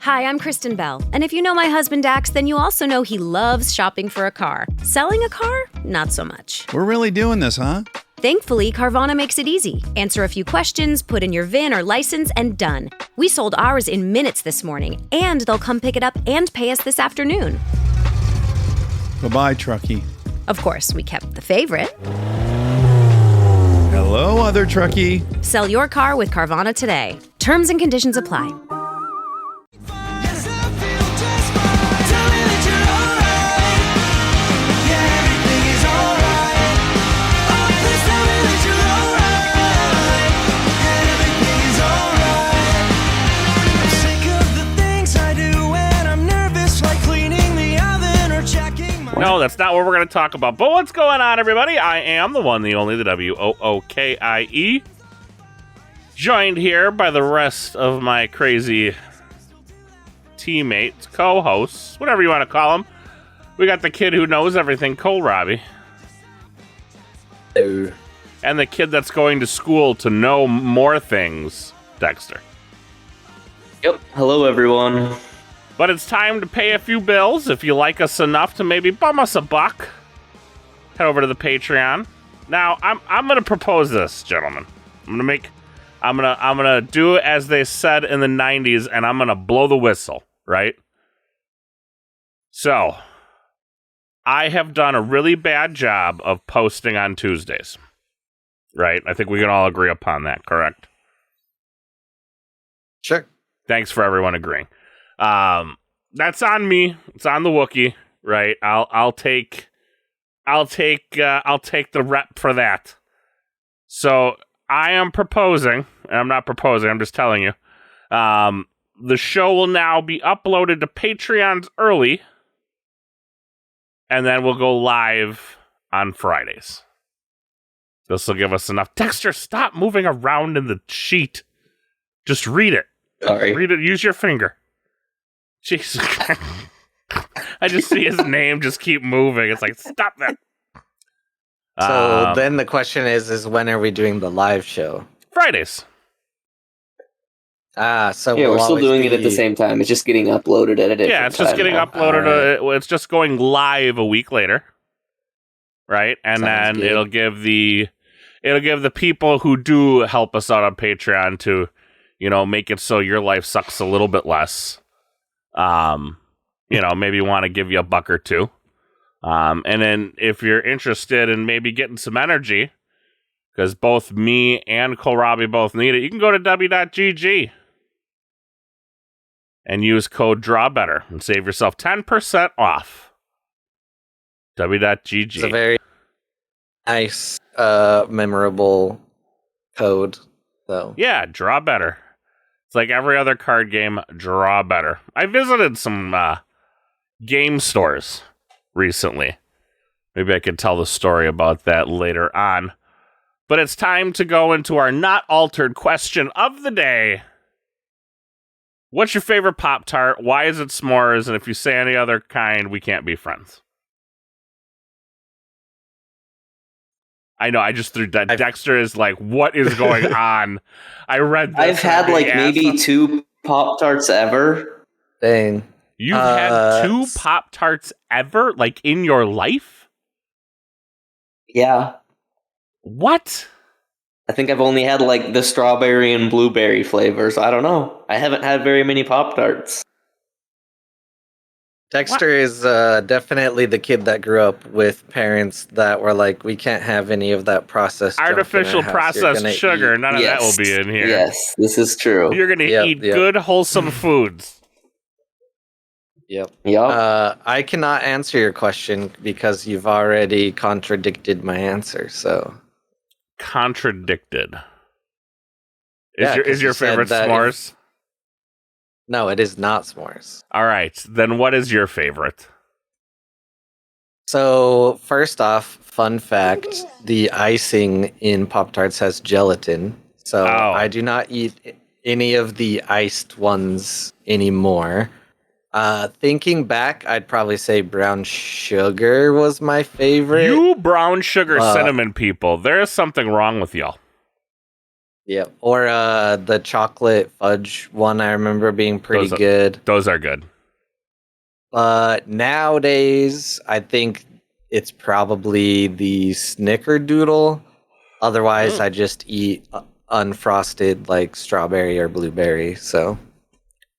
Hi, I'm Kristen Bell, and if you know my husband Dax, then you also know he loves shopping for a car. Selling a car? Not so much. We're really doing this, huh? Thankfully, Carvana makes it easy. Answer a few questions, put in your VIN or license, and done. We sold ours in minutes this morning, and they'll come pick it up and pay us this afternoon. Bye-bye, truckie. Of course, we kept the favorite. Hello, other truckie. Sell your car with Carvana today. Terms and conditions apply. No, that's not what we're going to talk about. But what's going on, everybody? I am the one, the only, the WOOKIE. Joined here by the rest of my crazy teammates, co-hosts, whatever you want to call them. We got the kid who knows everything, Cole Robbie. Hello. And the kid that's going to school to know more things, Dexter. Yep. Hello, everyone. But it's time to pay a few bills. If you like us enough to maybe bum us a buck, head over to the Patreon. Now, I'm gonna propose this, gentlemen. I'm gonna do it as they said in the 90s, and I'm gonna blow the whistle, right? So, I have done a really bad job of posting on Tuesdays, right? I think we can all agree upon that, correct? Sure. Thanks for everyone agreeing. That's on me. It's on the Wookiee, right? I'll take the rep for that. So I am proposing, and I'm not proposing, I'm just telling you. The show will now be uploaded to Patreons early, and then we'll go live on Fridays. This will give us enough. Dexter, stop moving around in the sheet. Just read it. Sorry. Read it. Use your finger. Jesus. I just see his name just keep moving. It's like, stop that. So then the question is when are we doing the live show? Fridays. So Yeah, we'll we're still always doing it at the same time. It's just getting uploaded at a different time. Yeah, it's just getting now. uploaded. It's just going live a week later. Right? And Sounds then good. it'll give the people who do help us out on Patreon to, make it so your life sucks a little bit less. Maybe want to give you a buck or two. And then if you're interested in maybe getting some energy, because both me and Kohlrabi both need it, you can go to w.gg and use code DRAWBETTER and save yourself 10% off. w.gg. It's a very nice, memorable code, though. Yeah, draw better. It's like every other card game, draw better. I visited some game stores recently. Maybe I could tell the story about that later on. But it's time to go into our not altered question of the day. What's your favorite Pop-Tart? Why is it s'mores? And if you say any other kind, we can't be friends. I know, I just threw Dexter is like, what is going on? I read this. I've had maybe 2 Pop-Tarts ever. Dang. You've had 2 Pop-Tarts ever? Like, in your life? Yeah. What? I think I've only had the strawberry and blueberry flavors. I don't know. I haven't had very many Pop-Tarts. Dexter is definitely the kid that grew up with parents that were like, we can't have any of that processed junk in our Artificial house. processed You're gonna sugar. eat-" None of that will be in here. Yes, this is true. You're going to Yep, eat yep. good, wholesome foods. Yep. Yep. I cannot answer your question because you've already contradicted my answer, so... Contradicted. Yeah, Is your you said favorite that s'mores? No, it is not s'mores. All right. Then what is your favorite? So, first off, fun fact, the icing in Pop-Tarts has gelatin. So, I do not eat any of the iced ones anymore. Thinking back, I'd probably say brown sugar was my favorite. You brown sugar cinnamon people, there is something wrong with y'all. Yeah, or the chocolate fudge one I remember being pretty good. Those are good. Nowadays, I think it's probably the snickerdoodle. Otherwise, I just eat unfrosted like strawberry or blueberry. So,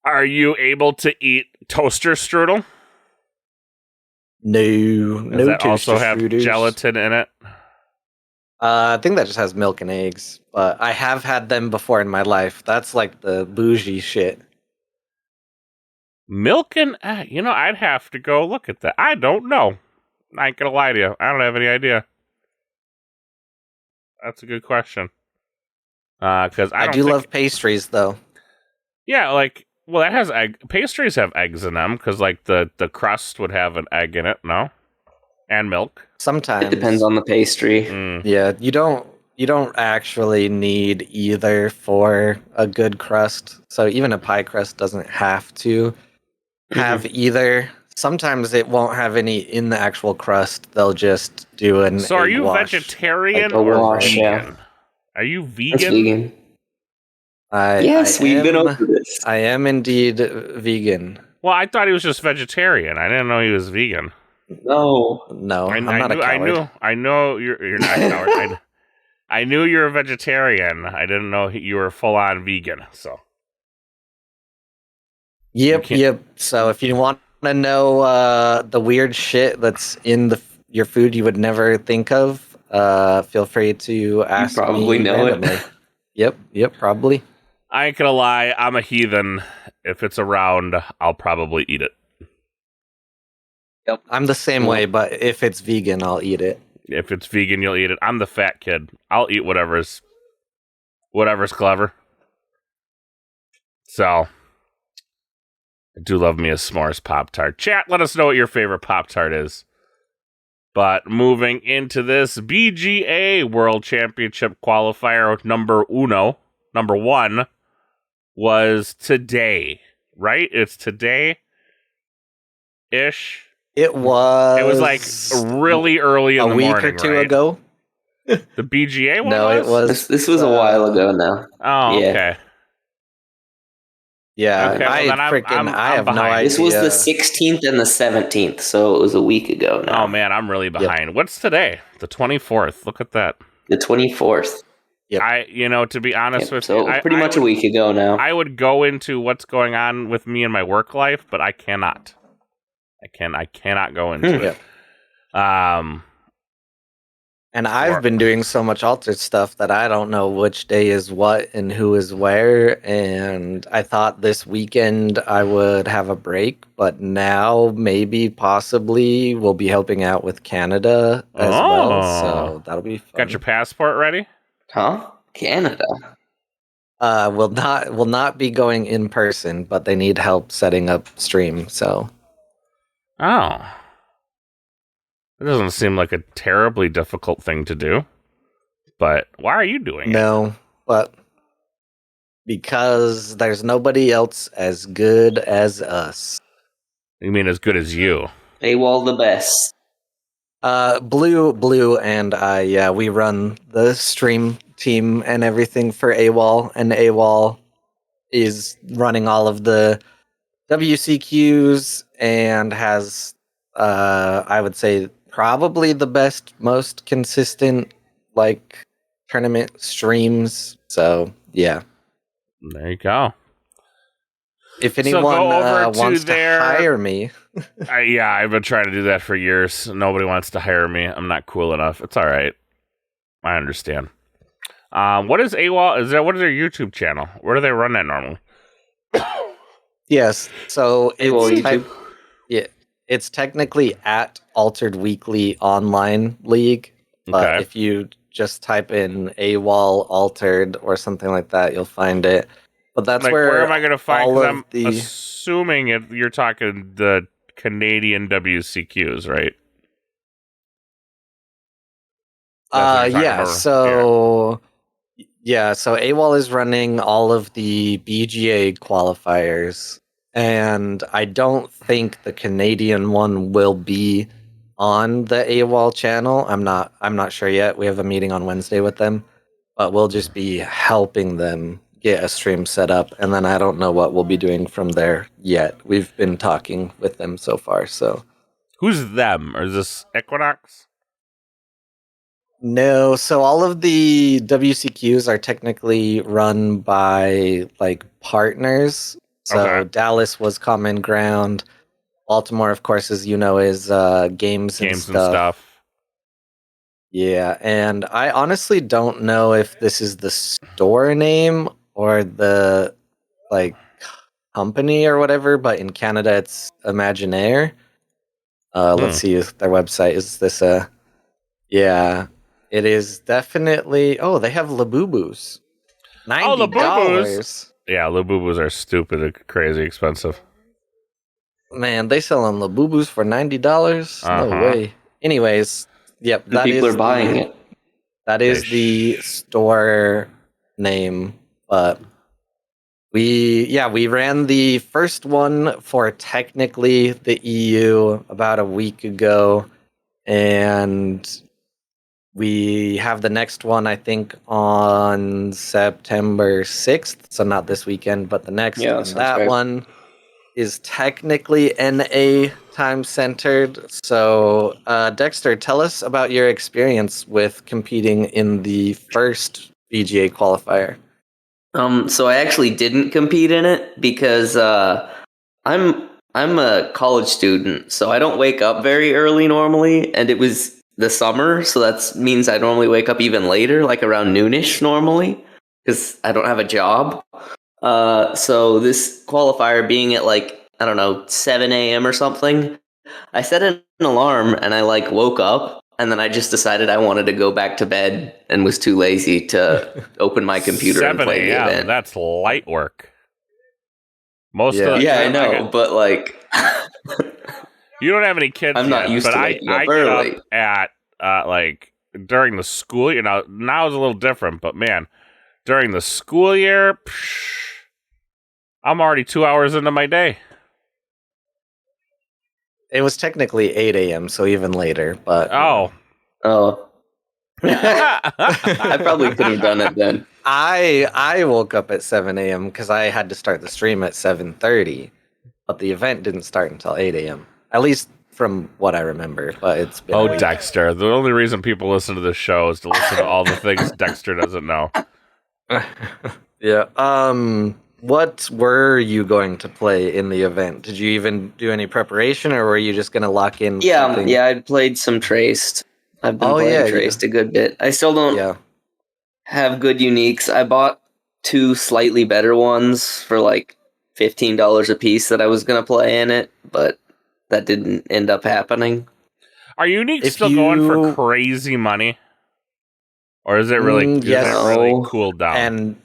are you able to eat toaster strudel? no Does that toaster also have strudels. gelatin in it? I think that just has milk and eggs, but I have had them before in my life. That's like the bougie shit. Milk and I'd have to go look at that. I don't know. I ain't gonna lie to you. I don't have any idea. That's a good question. Because I do love pastries, though. Yeah, that has egg. Pastries have eggs in them because the crust would have an egg in it. No, and milk. Sometimes it depends on the pastry. Yeah, you don't actually need either for a good crust. So even a pie crust doesn't have to have either. Sometimes it won't have any in the actual crust. They'll just do an So are you wash. vegetarian Like or wash, vegan? yeah. Are you vegan? That's vegan. Yes, we've been over this. I am indeed vegan. Well, I thought he was just vegetarian. I didn't know he was vegan. No, I'm not a coward. I know you're not a coward. I knew you're a vegetarian. I didn't know you were full on vegan. So. Yep. So if you want to know the weird shit that's in your food you would never think of, feel free to ask me. Probably know randomly. It. Yep, probably. I ain't gonna lie, I'm a heathen. If it's around, I'll probably eat it. Yep, I'm the same way, but if it's vegan, I'll eat it. If it's vegan, you'll eat it. I'm the fat kid. I'll eat whatever's clever. So, I do love me a s'mores Pop-Tart. Chat, let us know what your favorite Pop-Tart is. But moving into this BGA World Championship qualifier, number one, was today, right? It's today-ish. It was. It was like really early in the morning, a week or two right? ago. The BGA one? No, it was. This was a while ago now. Oh, Yeah. okay. Yeah, Okay, well, then I have no behind. idea. This was the 16th and the 17th, so it was a week ago now. Oh man, I'm really behind. What's today? The 24th. Look at that. The 24th. Yep. To be honest with so you, pretty much a week ago now. I would go into what's going on with me in my work life, but I cannot. I cannot go into it. And I've been doing so much altered stuff that I don't know which day is what and who is where. And I thought this weekend I would have a break, but now maybe possibly we'll be helping out with Canada as well. So that'll be fun. Got your passport ready? Huh? Canada. Will not be going in person, but they need help setting up stream. So. Oh. It doesn't seem like a terribly difficult thing to do. But why are you doing it? No, but because there's nobody else as good as us. You mean as good as you? AWOL the best. Blue and I, we run the stream team and everything for AWOL, and AWOL is running all of the WCQs and has, I would say, probably the best, most consistent, tournament streams. So, yeah. There you go. If anyone wants to hire me. I've been trying to do that for years. Nobody wants to hire me. I'm not cool enough. It's all right. I understand. What is AWOL? What is their YouTube channel? Where do they run that normally? Yes. So AWOL YouTube. It's technically at Altered Weekly Online League, but if you just type in AWOL Altered or something like that, you'll find it. But that's where am I going to find? I'm assuming you're talking the Canadian WCQs, right? Yeah. So AWOL is running all of the BGA qualifiers. And I don't think the Canadian one will be on the AWOL channel. I'm not sure yet. We have a meeting on Wednesday with them. but we'll just be helping them get a stream set up, and then I don't know what we'll be doing from there yet. We've been talking with them so far, so. Who's them? Or is this Equinox? No, so all of the WCQs are technically run by like partners. So Okay. Dallas was Common Ground. Baltimore, of course, as you know, is games and stuff. Yeah, and I honestly don't know if this is the store name or the like company or whatever, but in Canada it's Imaginaire. Let's see their website. Is this a yeah. It is definitely. Oh, they have Labubu's. $90. Yeah, Labubus are stupid and crazy expensive. Man, they selling Labubu's for $90. No way. Anyways, yep, that people are buying it. That is the store name, but we ran the first one for technically the EU about a week ago, and we have the next one, I think, on September 6th. So not this weekend, but the next. Yeah, that one is technically NA time-centered. So, Dexter, tell us about your experience with competing in the first BGA qualifier. So I actually didn't compete in it because I'm a college student, so I don't wake up very early normally, and it was the summer, so that means I normally wake up even later, like around noonish normally, because I don't have a job. So this qualifier being at like, I don't know, 7 a.m. or something, I set an alarm and I like woke up, and then I just decided I wanted to go back to bed and was too lazy to open my computer and play the event. That's light work. I know, but like... You don't have any kids I'm not yet, used but to I waking up get early. up at like during the school. Now it's a little different, but man, during the school year, I'm already 2 hours into my day. It was technically 8 a.m., so even later. But I probably could have done it then. I woke up at 7 a.m. because I had to start the stream at 7:30, but the event didn't start until 8 a.m. At least from what I remember, but it's been a week. Dexter. The only reason people listen to this show is to listen to all the things Dexter doesn't know. Yeah. What were you going to play in the event? Did you even do any preparation, or were you just going to lock in? Yeah, I played some Traced. I've been playing Traced a good bit. I still don't have good uniques. I bought 2 slightly better ones for like $15 a piece that I was going to play in it, but that didn't end up happening. Are uniques still going for crazy money? Or is it really, really cooled down? And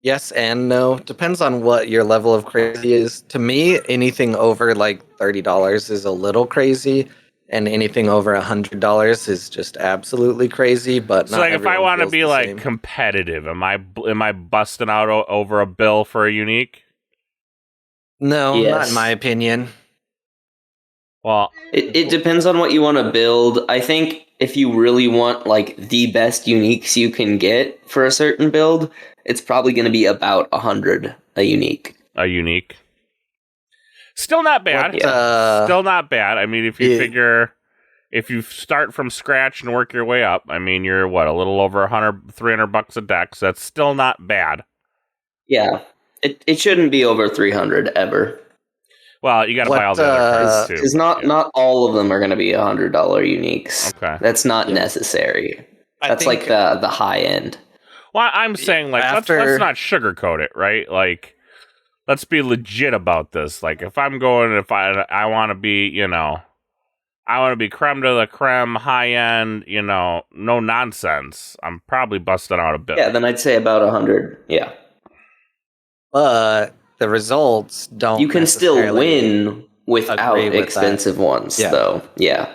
yes and no. Depends on what your level of crazy is. To me, anything over like $30 is a little crazy, and anything over $100 is just absolutely crazy. But so, like, if I want to be like competitive, am I busting out over a bill for a unique? No, not in my opinion. Well, it depends on what you want to build. I think if you really want like the best uniques you can get for a certain build, it's probably going to be about 100 a unique. A unique. Still not bad. Still not bad. I mean, if you figure, if you start from scratch and work your way up, I mean, you're what, a little over $300 a deck. So that's still not bad. Yeah, it shouldn't be over 300 ever. Well, you got to buy all the other cards too. Because not all of them are going to be $100 uniques. Okay, that's not necessary. That's like the high end. Well, I'm saying like let's not sugarcoat it, right? Like, let's be legit about this. Like, if I'm going, I want to be, I want to be creme de la creme, high end, no nonsense. I'm probably busting out a bill. Yeah, then I'd say about 100. Yeah, but the results don't. You can still win without expensive ones, though. Yeah.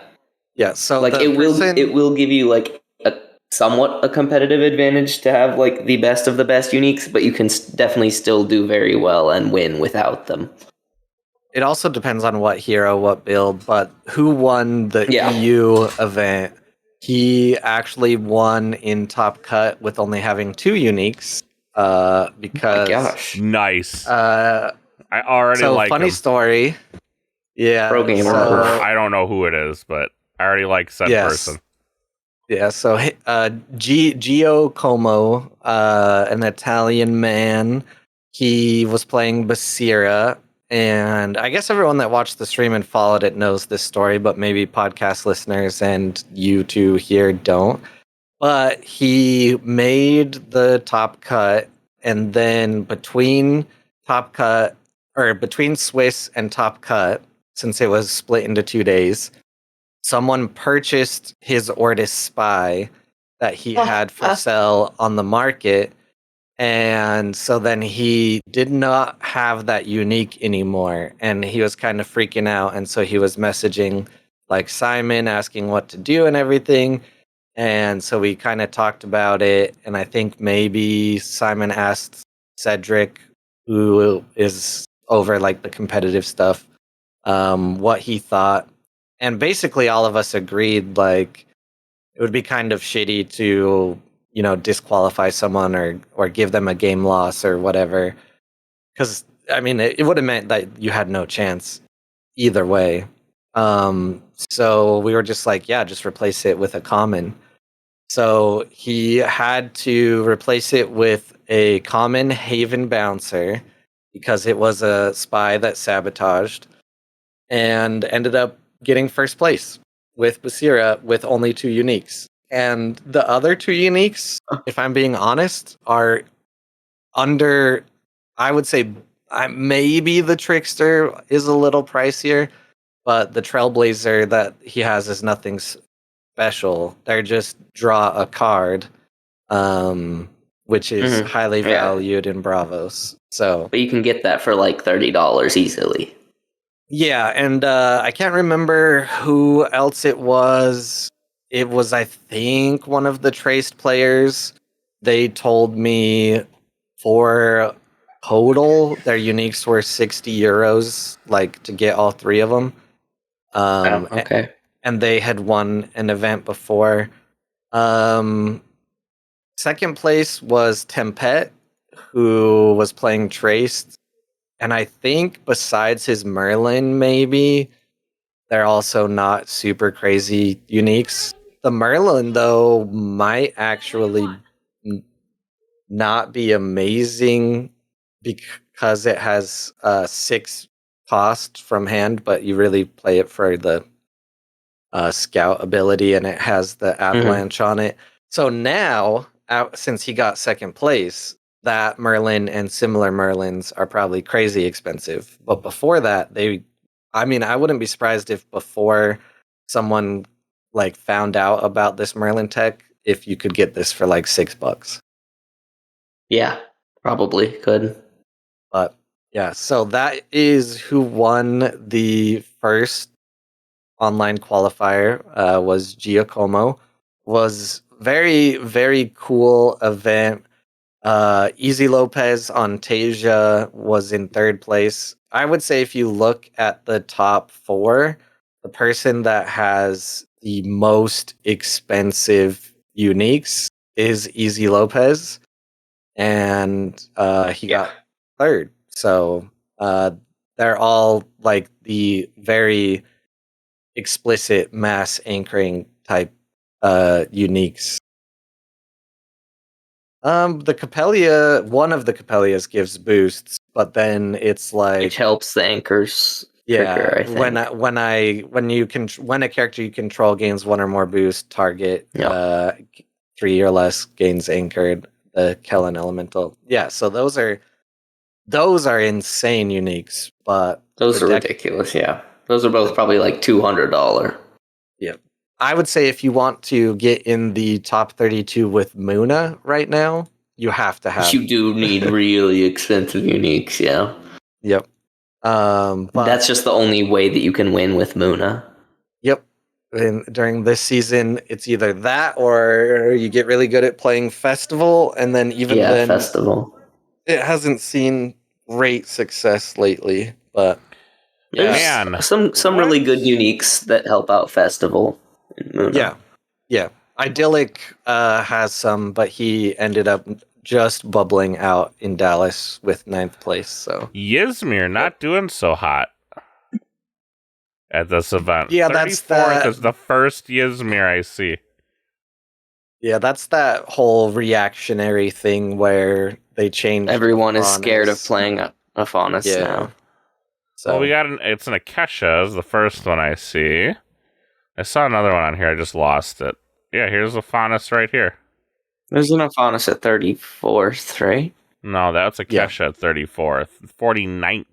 Yeah. So like it will give you like somewhat a competitive advantage to have like the best of the best uniques, but you can definitely still do very well and win without them. It also depends on what hero, what build, but who won the EU event. he actually won in Top Cut with only having 2 uniques. Because oh my gosh. Nice. I already like funny him. story. Yeah. Pro gamer. I don't know who it is, but I already like said person. Yeah, so Gio Como, an Italian man, he was playing Basira, and I guess everyone that watched the stream and followed it knows this story, but maybe podcast listeners and you two here don't. But he made the top cut, and then between Swiss and top cut, since it was split into 2 days, someone purchased his Ortis Spy that he had for sale on the market. And so then he did not have that unique anymore. And he was kind of freaking out. And so he was messaging like Simon, asking what to do and everything. And so we kind of talked about it. And I think maybe Simon asked Cedric, who is over like the competitive stuff, what he thought. And basically all of us agreed like it would be kind of shitty to, disqualify someone or give them a game loss or whatever. Because, I mean, it would have meant that you had no chance either way. So we were just like, yeah, just replace it with a common. So he had to replace it with a common Haven Bouncer because it was a spy that sabotaged, and ended up getting first place with Basira with only 2 uniques. And the other 2 uniques, if I'm being honest, are under, I would say, maybe the Trickster is a little pricier, but the Trailblazer that he has is nothing special. They're just draw a card, which is highly valued in Bravos. So, but you can get that for like $30 easily. Yeah, and I can't remember who else it was. It was, I think, one of the Traced players. They told me for total, their uniques were 60 euros, like to get all 3 of them. Okay. And they had won an event before. Second place was Tempet, who was playing Traced. And I think besides his Merlin, maybe, they're also not super crazy uniques. The Merlin, though, might actually not be amazing because it has 6 cost from hand, but you really play it for the scout ability, and it has the avalanche on it. So now, since he got second place, that Merlin and similar Merlins are probably crazy expensive. But before that, I wouldn't be surprised if before someone like found out about this Merlin tech, if you could get this for like $6. Yeah, probably could. But yeah, so that is who won the first online qualifier, was Giacomo. Was very, very cool event. Easy Lopez on Tasia was in 3rd place. I would say if you look at the top 4, the person that has the most expensive uniques is Easy Lopez, and he got 3rd. So they're all like the very explicit mass anchoring type uniques. The Capellia, one of the Capellias gives boosts, but then it's like, which helps the anchors. Yeah, trigger, I think. when a character you control gains 1 or more boost, target 3 or less gains anchored, the Kellen Elemental. Yeah, so those are insane uniques, but those are ridiculous. Yeah, those are both probably like $200. Yeah. I would say if you want to get in the top 32 with Muna right now, you have to have. You do need really expensive uniques, yeah. Yep. But that's just the only way that you can win with Muna. Yep. And during this season, it's either that or you get really good at playing Festival, and then then Festival. It hasn't seen great success lately, but there's some really good uniques that help out Festival. Yeah. Idyllic has some, but he ended up just bubbling out in Dallas with 9th place. So Yzmir not doing so hot at this event. Yeah, that's 34th is the first Yzmir I see. Yeah, that's that whole reactionary thing where they change. Everyone is scared of playing a Faunus now. So Well, it's an Akesha is the first one I see. I saw another one on here. I just lost it. Yeah, here's a Faunus right here. There's an Faunus at 34th, right? No, that's Akesha at 34th. 49th.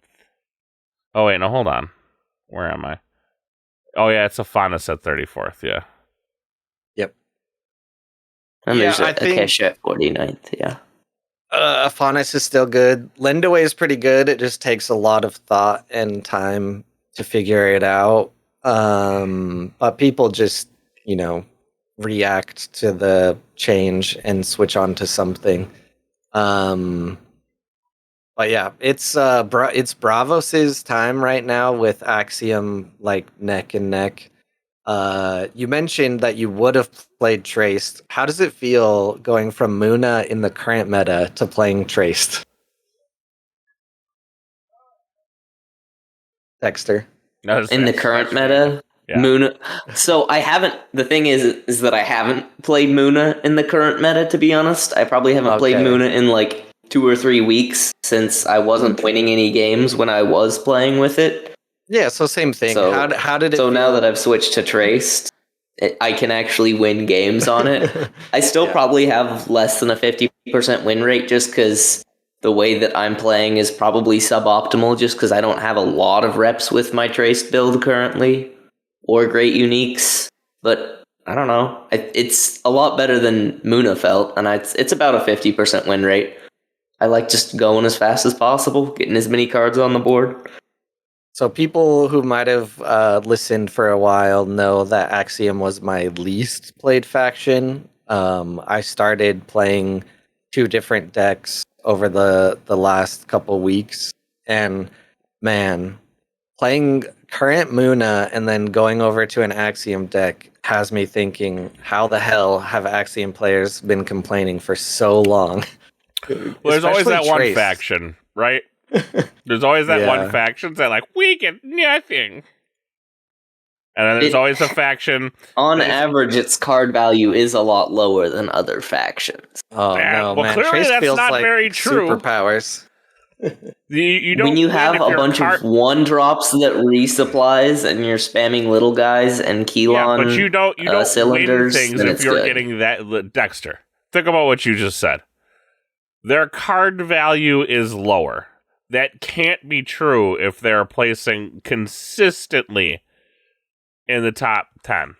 Oh, wait, no, hold on. Where am I? Oh, yeah, it's a Faunus at 34th, yeah. Yep. And there's a Akesha at 49th, yeah. Faunus is still good. Lendaway is pretty good. It just takes a lot of thought and time to figure it out. But people just, react to the change and switch on to something. But yeah, it's Bravos's time right now with Axiom like neck and neck. You mentioned that you would have played Traced. How does it feel going from Muna in the current meta to playing Traced? Dexter. In the current meta, yeah. Muna. So I haven't. The thing is that I haven't played Muna in the current meta. To be honest, I probably haven't played Muna in like 2 or 3 weeks since I wasn't winning any games when I was playing with it. Yeah, so same thing. So, how did it? So now that I've switched to Traced, I can actually win games on it. I still probably have less than a 50% win rate just because the way that I'm playing is probably suboptimal just because I don't have a lot of reps with my Traced build currently or great uniques. But I don't know. It's a lot better than Muna felt, and it's about a 50% win rate. I like just going as fast as possible, getting as many cards on the board. So people who might have listened for a while know that Axiom was my least played faction. I started playing 2 different decks over the last couple weeks. And man, playing current Muna and then going over to an Axiom deck has me thinking, how the hell have Axiom players been complaining for so long? Well, there's always that one faction, right? There's always that one faction that we get nothing. And then there's always a faction. On average, its card value is a lot lower than other factions. Oh, no, well, man. Clearly Trace that's feels not like very true. Superpowers. You don't when you have a bunch of 1-drops that resupplies and you're spamming little guys and Keylon but you don't cylinders, win things if you're getting that. Dexter, think about what you just said. Their card value is lower. That can't be true if they're placing consistently in the top 10.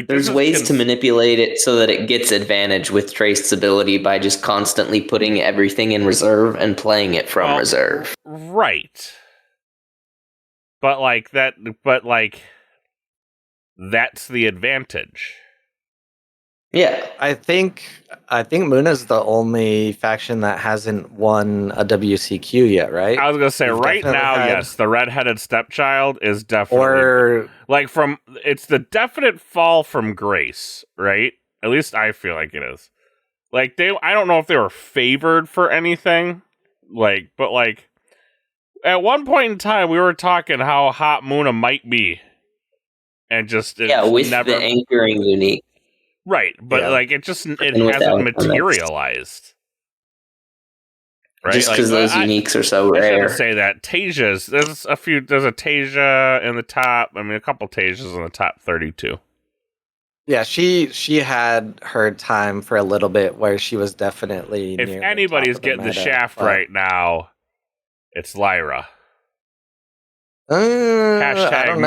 There's ways to manipulate it so that it gets advantage with Traced's ability by just constantly putting everything in reserve and playing it from reserve. Right. But that's the advantage. Yeah, I think Muna's the only faction that hasn't won a WCQ yet, right? I was gonna say right now, yes, the redheaded stepchild is definitely it's the definite fall from grace, right? At least I feel like it is. I don't know if they were favored for anything, but at one point in time we were talking how hot Muna might be, and just with the anchoring unique. Right, but it hasn't materialized. Right? Just because those uniques are so rare. I shouldn't say that. Tasia's, there's a Tasia in the top, a couple Tasias in the top 32. Yeah, she had her time for a little bit where she was definitely if near anybody's the getting the shaft right now, it's Lyra. Hashtag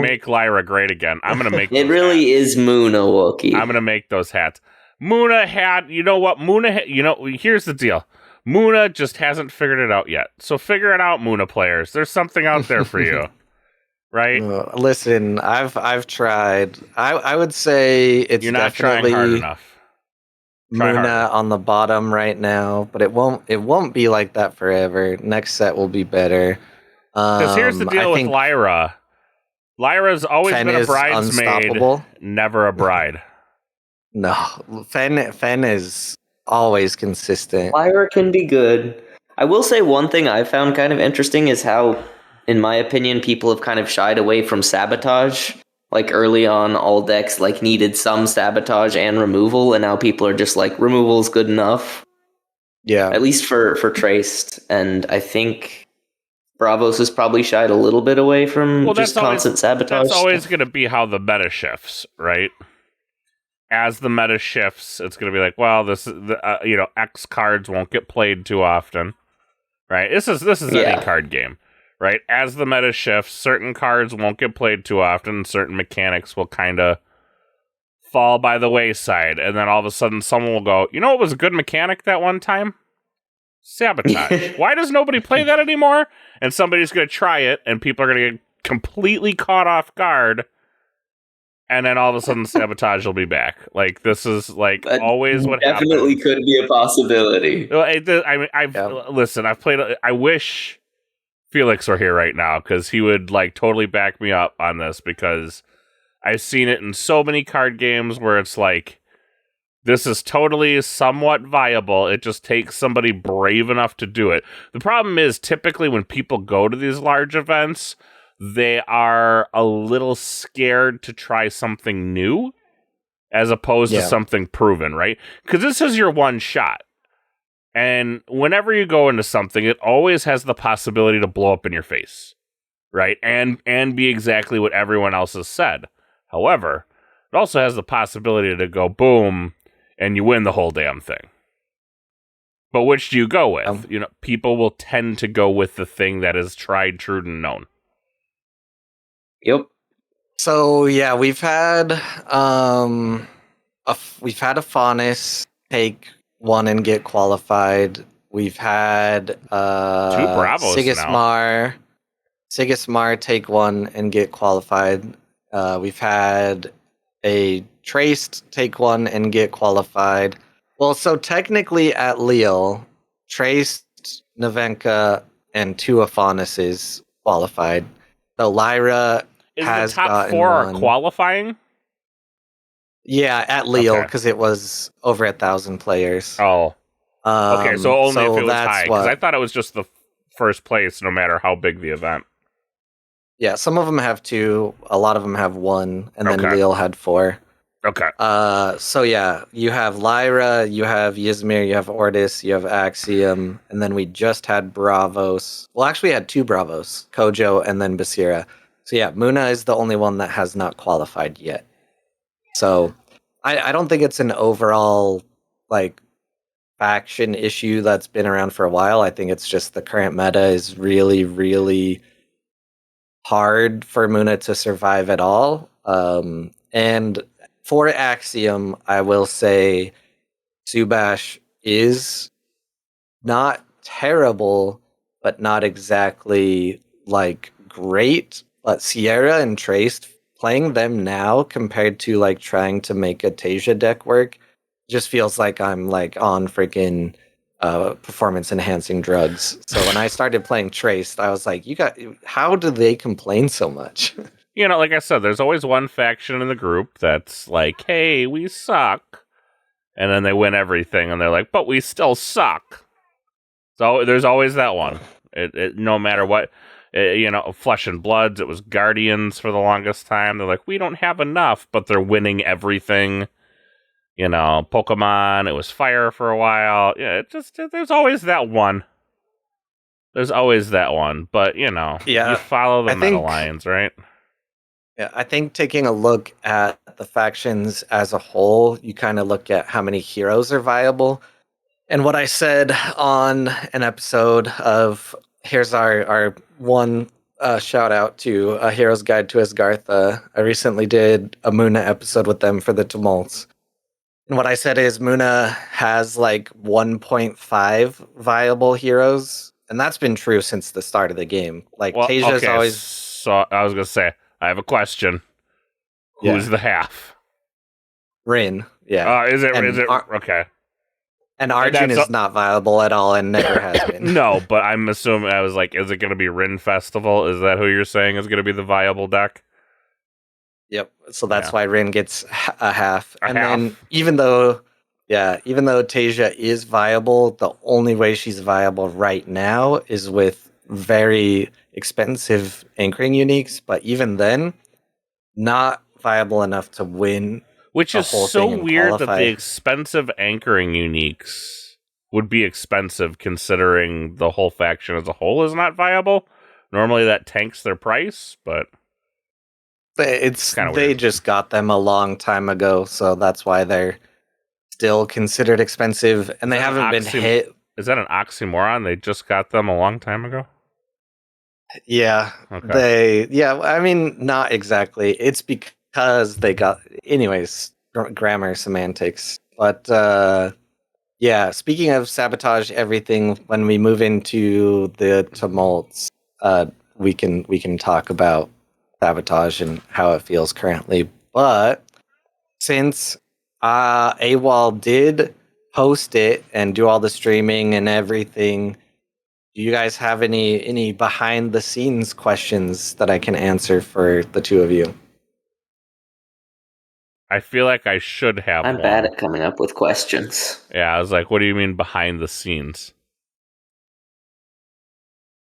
make Lyra great again. I'm gonna make it really hats. Is Muna Wookie. I'm gonna make those hats. Muna had, you know what? Here's the deal. Muna just hasn't figured it out yet. So figure it out, Muna players. There's something out there for you, right? Listen, I've tried. I would say it's you're not definitely trying hard enough. Muna on the bottom right now, but it won't be like that forever. Next set will be better. Because here's the deal with Lyra. Lyra's always Fen been a is bridesmaid, unstoppable. never a bride. No, Fen is always consistent. Lyra can be good. I will say one thing I found kind of interesting is how, in my opinion, people have kind of shied away from sabotage. Like early on, all decks like needed some sabotage and removal, and now people are just like, removal is good enough. Yeah. At least for Traced, and I think Bravos has probably shied a little bit away from just constant sabotage. That's always going to be how the meta shifts, right? As the meta shifts, it's going to be like, well, this is X cards won't get played too often, right? This is any card game, right? As the meta shifts, certain cards won't get played too often. Certain mechanics will kind of fall by the wayside, and then all of a sudden, someone will go, you know, what was a good mechanic that one time? Sabotage. Why does nobody play that anymore? And somebody's going to try it, and people are going to get completely caught off guard. And then all of a sudden, sabotage will be back. Like, this is like That always what happens. Definitely could be a possibility. Listen. I've played. I wish Felix were here right now because he would like totally back me up on this because I've seen it in so many card games where it's like this is totally somewhat viable. It just takes somebody brave enough to do it. The problem is typically when people go to these large events, they are a little scared to try something new as opposed to something proven, right? Because this is your one shot. And whenever you go into something, it always has the possibility to blow up in your face, right? And be exactly what everyone else has said. However, it also has the possibility to go boom and you win the whole damn thing. But which do you go with? People will tend to go with the thing that is tried, true, and known. Yep. So yeah, we've had a Faunus take one and get qualified. We've had 2 Bravos Sigismar take one and get qualified. We've had a Traced take one and get qualified. Well, so technically at Lille, Traced, Navenka, and 2 Faunuses qualified. So Lyra has the top gotten 4 one. are qualifying? Yeah, at Lille, because it was over 1,000 players. Oh. Okay, so only if it was high. Because I thought it was just the first place, no matter how big the event. Yeah, some of them have 2, a lot of them have 1, and then Lille had 4. Okay. So yeah, you have Lyra, you have Ysmir, you have Ordis, you have Axiom, and then we just had Bravos. Well, actually we had 2 Bravos, Kojo and then Basira. So yeah, Muna is the only one that has not qualified yet. So I don't think it's an overall like faction issue that's been around for a while. I think it's just the current meta is really, really hard for Muna to survive at all. And for Axiom, I will say Subash is not terrible, but not exactly like great. But Sierra and Traced, playing them now compared to like trying to make a Tasia deck work just feels like I'm like on freaking performance enhancing drugs. So when I started playing Traced, I was like, how do they complain so much? Like I said, there's always one faction in the group that's like, hey, we suck. And then they win everything, and they're like, but we still suck. So there's always that one. No matter what, Flesh and Bloods, it was Guardians for the longest time. They're like, we don't have enough, but they're winning everything. Pokemon, it was Fire for a while. Yeah, there's always that one. There's always that one, but, you follow the meta lines, right? Yeah, I think taking a look at the factions as a whole, you kind of look at how many heroes are viable. And what I said on an episode of, here's our one shout out to A Hero's Guide to Asgartha. I recently did a Muna episode with them for the Tumults. And what I said is Muna has like 1.5 viable heroes. And that's been true since the start of the game. Like, Tasia's always... So I was going to say, I have a question. Who's the half? Rin, yeah. Is it? Okay. And Arjun is not viable at all and never has been. No, but I'm assuming, I was like, is it going to be Rin Festival? Is that who you're saying is going to be the viable deck? Yep. So that's Yeah. why Rin gets a half. A Then half. even though Tasia is viable, the only way she's viable right now is with very expensive anchoring uniques. But even then, not viable enough to win. Which the is whole so thing and weird that qualify. the expensive anchoring uniques would be expensive considering the whole faction as a whole is not viable. Normally that tanks their price, but It's kinda they weird. just got them a long time ago, so that's why they're still considered expensive, and they Is that an haven't been hit. Is that an oxymoron? They just got them a long time ago? Yeah, Okay. I mean, not exactly. It's because they got, anyways, grammar semantics. But yeah, speaking of sabotage everything, when we move into the tumults, we can talk about sabotage and how it feels currently. But since AWOL did host it and do all the streaming and everything, do you guys have any behind the scenes questions that I can answer for the two of you? I feel like I should have I'm one. bad at coming up with questions. Yeah, I was like, what do you mean behind the scenes?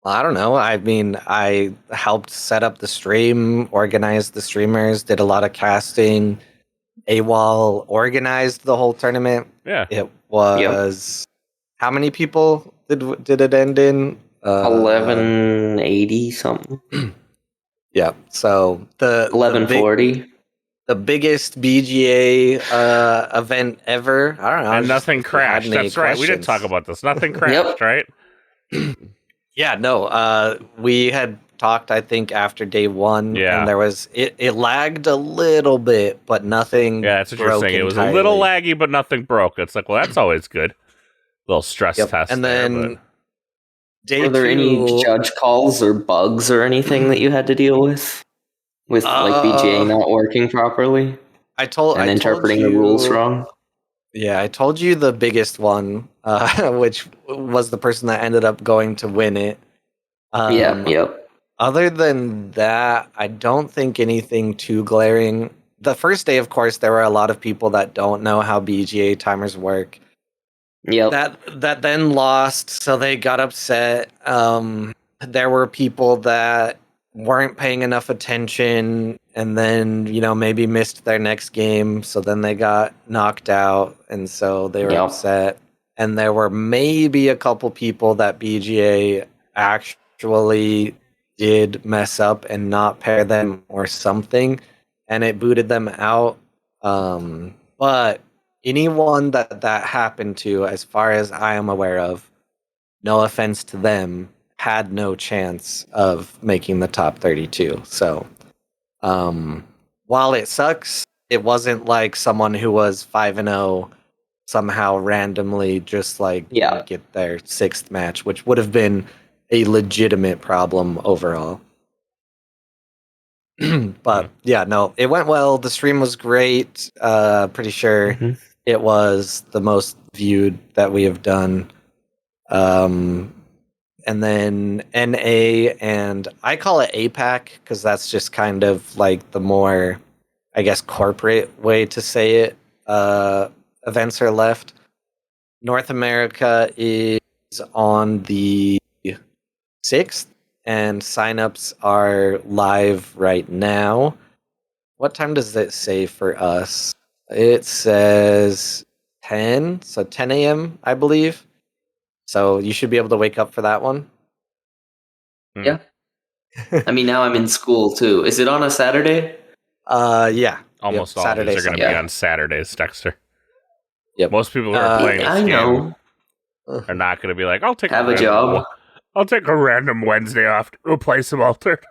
I don't know. I mean, I helped set up the stream, organized the streamers, did a lot of casting. AWOL organized the whole tournament. Yeah. It was how many people did it end in? 1180 something. Yeah. So the 1140. the biggest BGA event ever. I don't know. And nothing crashed. That's right. We did talk about this. Nothing crashed, right? Yeah, no. We had talked, I think, after day one. Yeah. And there was it lagged a little bit, but nothing. Yeah, that's what you're saying. It was a little laggy, but nothing broke. It's like, well, that's always good. Little stress test. And then day Were there any judge calls or bugs or anything that you had to deal with? With like BGA not working properly? And interpreting the rules wrong? Yeah, I told you the biggest one, which was the person that ended up going to win it. Yep. Other than that, I don't think anything too glaring. The first day, of course, there were a lot of people that don't know how BGA timers work. Yep. That then lost, so they got upset. There were people that weren't paying enough attention and then, maybe missed their next game, so then they got knocked out, and so they were upset. And there were maybe a couple people that BGA actually did mess up and not pair them or something, and it booted them out. But anyone that happened to, as far as I am aware of, no offense to them, had no chance of making the top 32. So, while it sucks, it wasn't like someone who was 5-0 somehow randomly just didn't get their sixth match, which would have been a legitimate problem overall. But yeah, no, it went well. The stream was great. Pretty sure it was the most viewed that we have done. And then NA, and I call it APAC because that's just kind of like the more, I guess, corporate way to say it. Events are left. North America is on the 6th, and signups are live right now. What time does it say for us? It says 10, so 10 a.m., I believe. So you should be able to wake up for that one. Yeah. I mean, now I'm in school too. Is it on a Saturday? Yeah. Almost all Saturday, these are going to be on Saturdays, Dexter. Yep. Most people who are playing this game are not going to be like, I'll take a job. I'll take a random Wednesday off to go play some Altered.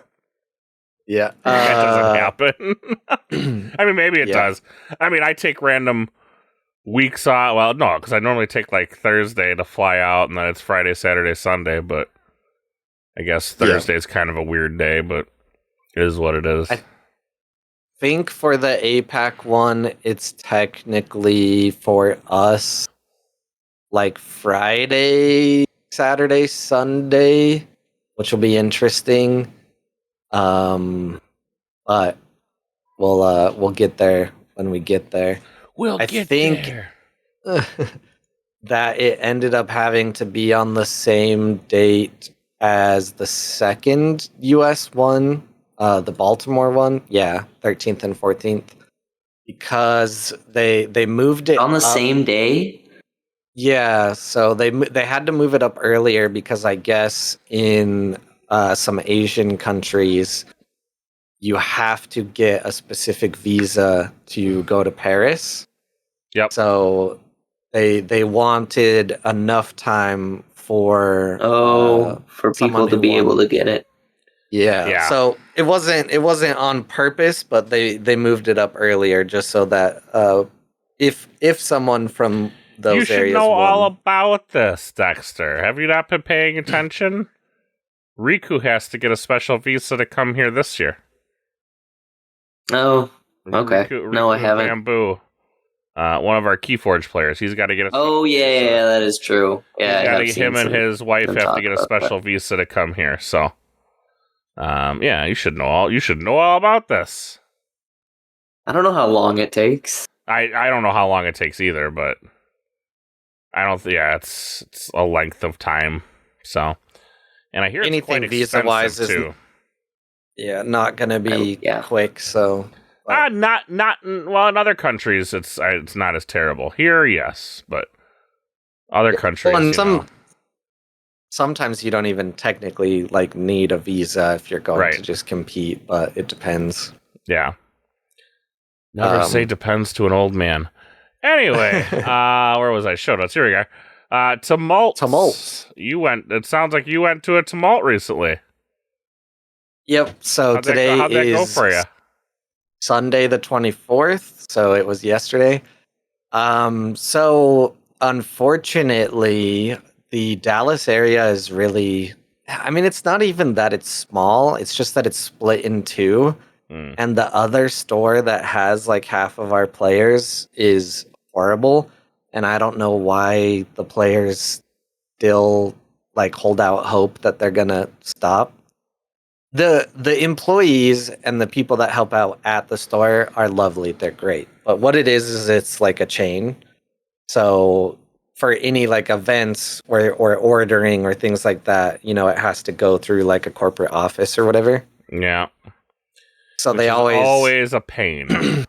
Yeah. That doesn't happen. I mean, maybe it does. I mean, I take random weeks off. Well, no, because I normally take like Thursday to fly out, and then it's Friday, Saturday, Sunday. But I guess Thursday is kind of a weird day, but it is what it is. I think for the APAC one, it's technically for us like Friday, Saturday, Sunday, which will be interesting. But we'll get there when we get there. I think there. That it ended up having to be on the same date as the second US one, the Baltimore one. Yeah, 13th and 14th. Because they moved it on the up. Same day. Yeah, so they had to move it up earlier because I guess in some Asian countries you have to get a specific visa to go to Paris. Yep. So they wanted enough time for for people to be able to get it. Yeah. So it wasn't on purpose, but they moved it up earlier just so that if someone from those you should areas know won, all about this, Dexter. Have you not been paying attention? Riku has to get a special visa to come here this year. Oh, okay. Riku No, I haven't. Bamboo, one of our Keyforge players. He's got to get a. Oh yeah, that is true. Yeah, him and his wife have to get a special visa to come here. So, yeah, you should know all about this. I don't know how long it takes. I don't know how long it takes either, but I don't. Yeah, it's a length of time. So, and I hear anything it's quite visa-wise too. Yeah, not gonna be quick. So, not in other countries it's not as terrible. Here, yes, but other countries. Well, sometimes you don't even technically need a visa if you're going to just compete, but it depends. Yeah. Never say depends to an old man. Anyway, where was I? Show notes. Here we go. Tumult. It sounds like you went to a Tumult recently. Yep. So how'd that go for you? Sunday the 24th. So it was yesterday. So unfortunately, the Dallas area is really, it's not even that it's small. It's just that it's split in two. And the other store that has half of our players is horrible. And I don't know why the players still hold out hope that they're going to stop. The employees and the people that help out at the store are lovely. They're great. But what it is it's like a chain. So for any events or ordering or things like that, it has to go through a corporate office or whatever. Yeah. So they always a pain.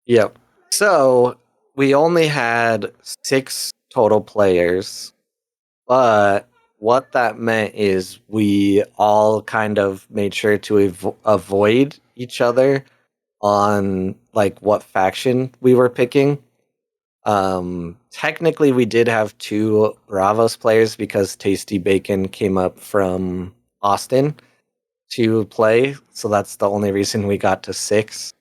Yep. So we only had 6 total players, but what that meant is we all kind of made sure to avoid each other on what faction we were picking. Technically we did have 2 Bravos players because Tasty Bacon came up from Austin to play, so that's the only reason we got to 6.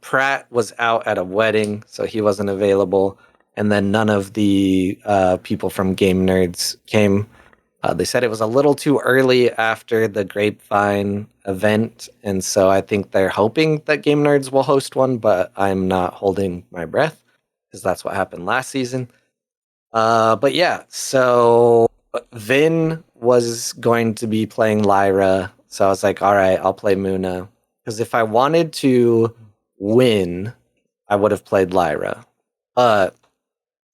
Pratt was out at a wedding, so he wasn't available, and then none of the people from Game Nerds came. They said it was a little too early after the Grapevine event, and so I think they're hoping that Game Nerds will host one, but I'm not holding my breath, because that's what happened last season. But yeah, so Vin was going to be playing Lyra, so I was like, all right, I'll play Muna. Because if I wanted to win, I would have played Lyra. But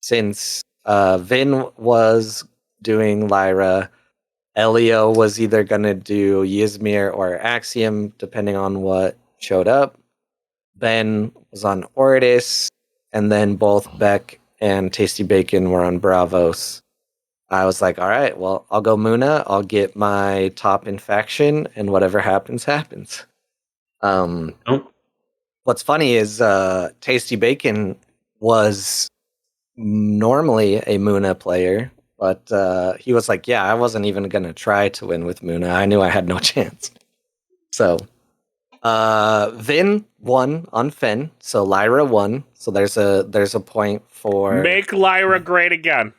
since Vin was doing Lyra, Elio was either going to do Ysmir or Axiom, depending on what showed up. Ben was on Ortis, and then both Beck and Tasty Bacon were on Bravos. I was like, all right, well, I'll go Muna. I'll get my top in faction, and whatever happens, happens. What's funny is Tasty Bacon was normally a Muna player, but he was like, yeah, I wasn't even going to try to win with Muna. I knew I had no chance. So Vin won on Fen, so Lyra won. So there's a point for... Make Lyra great again.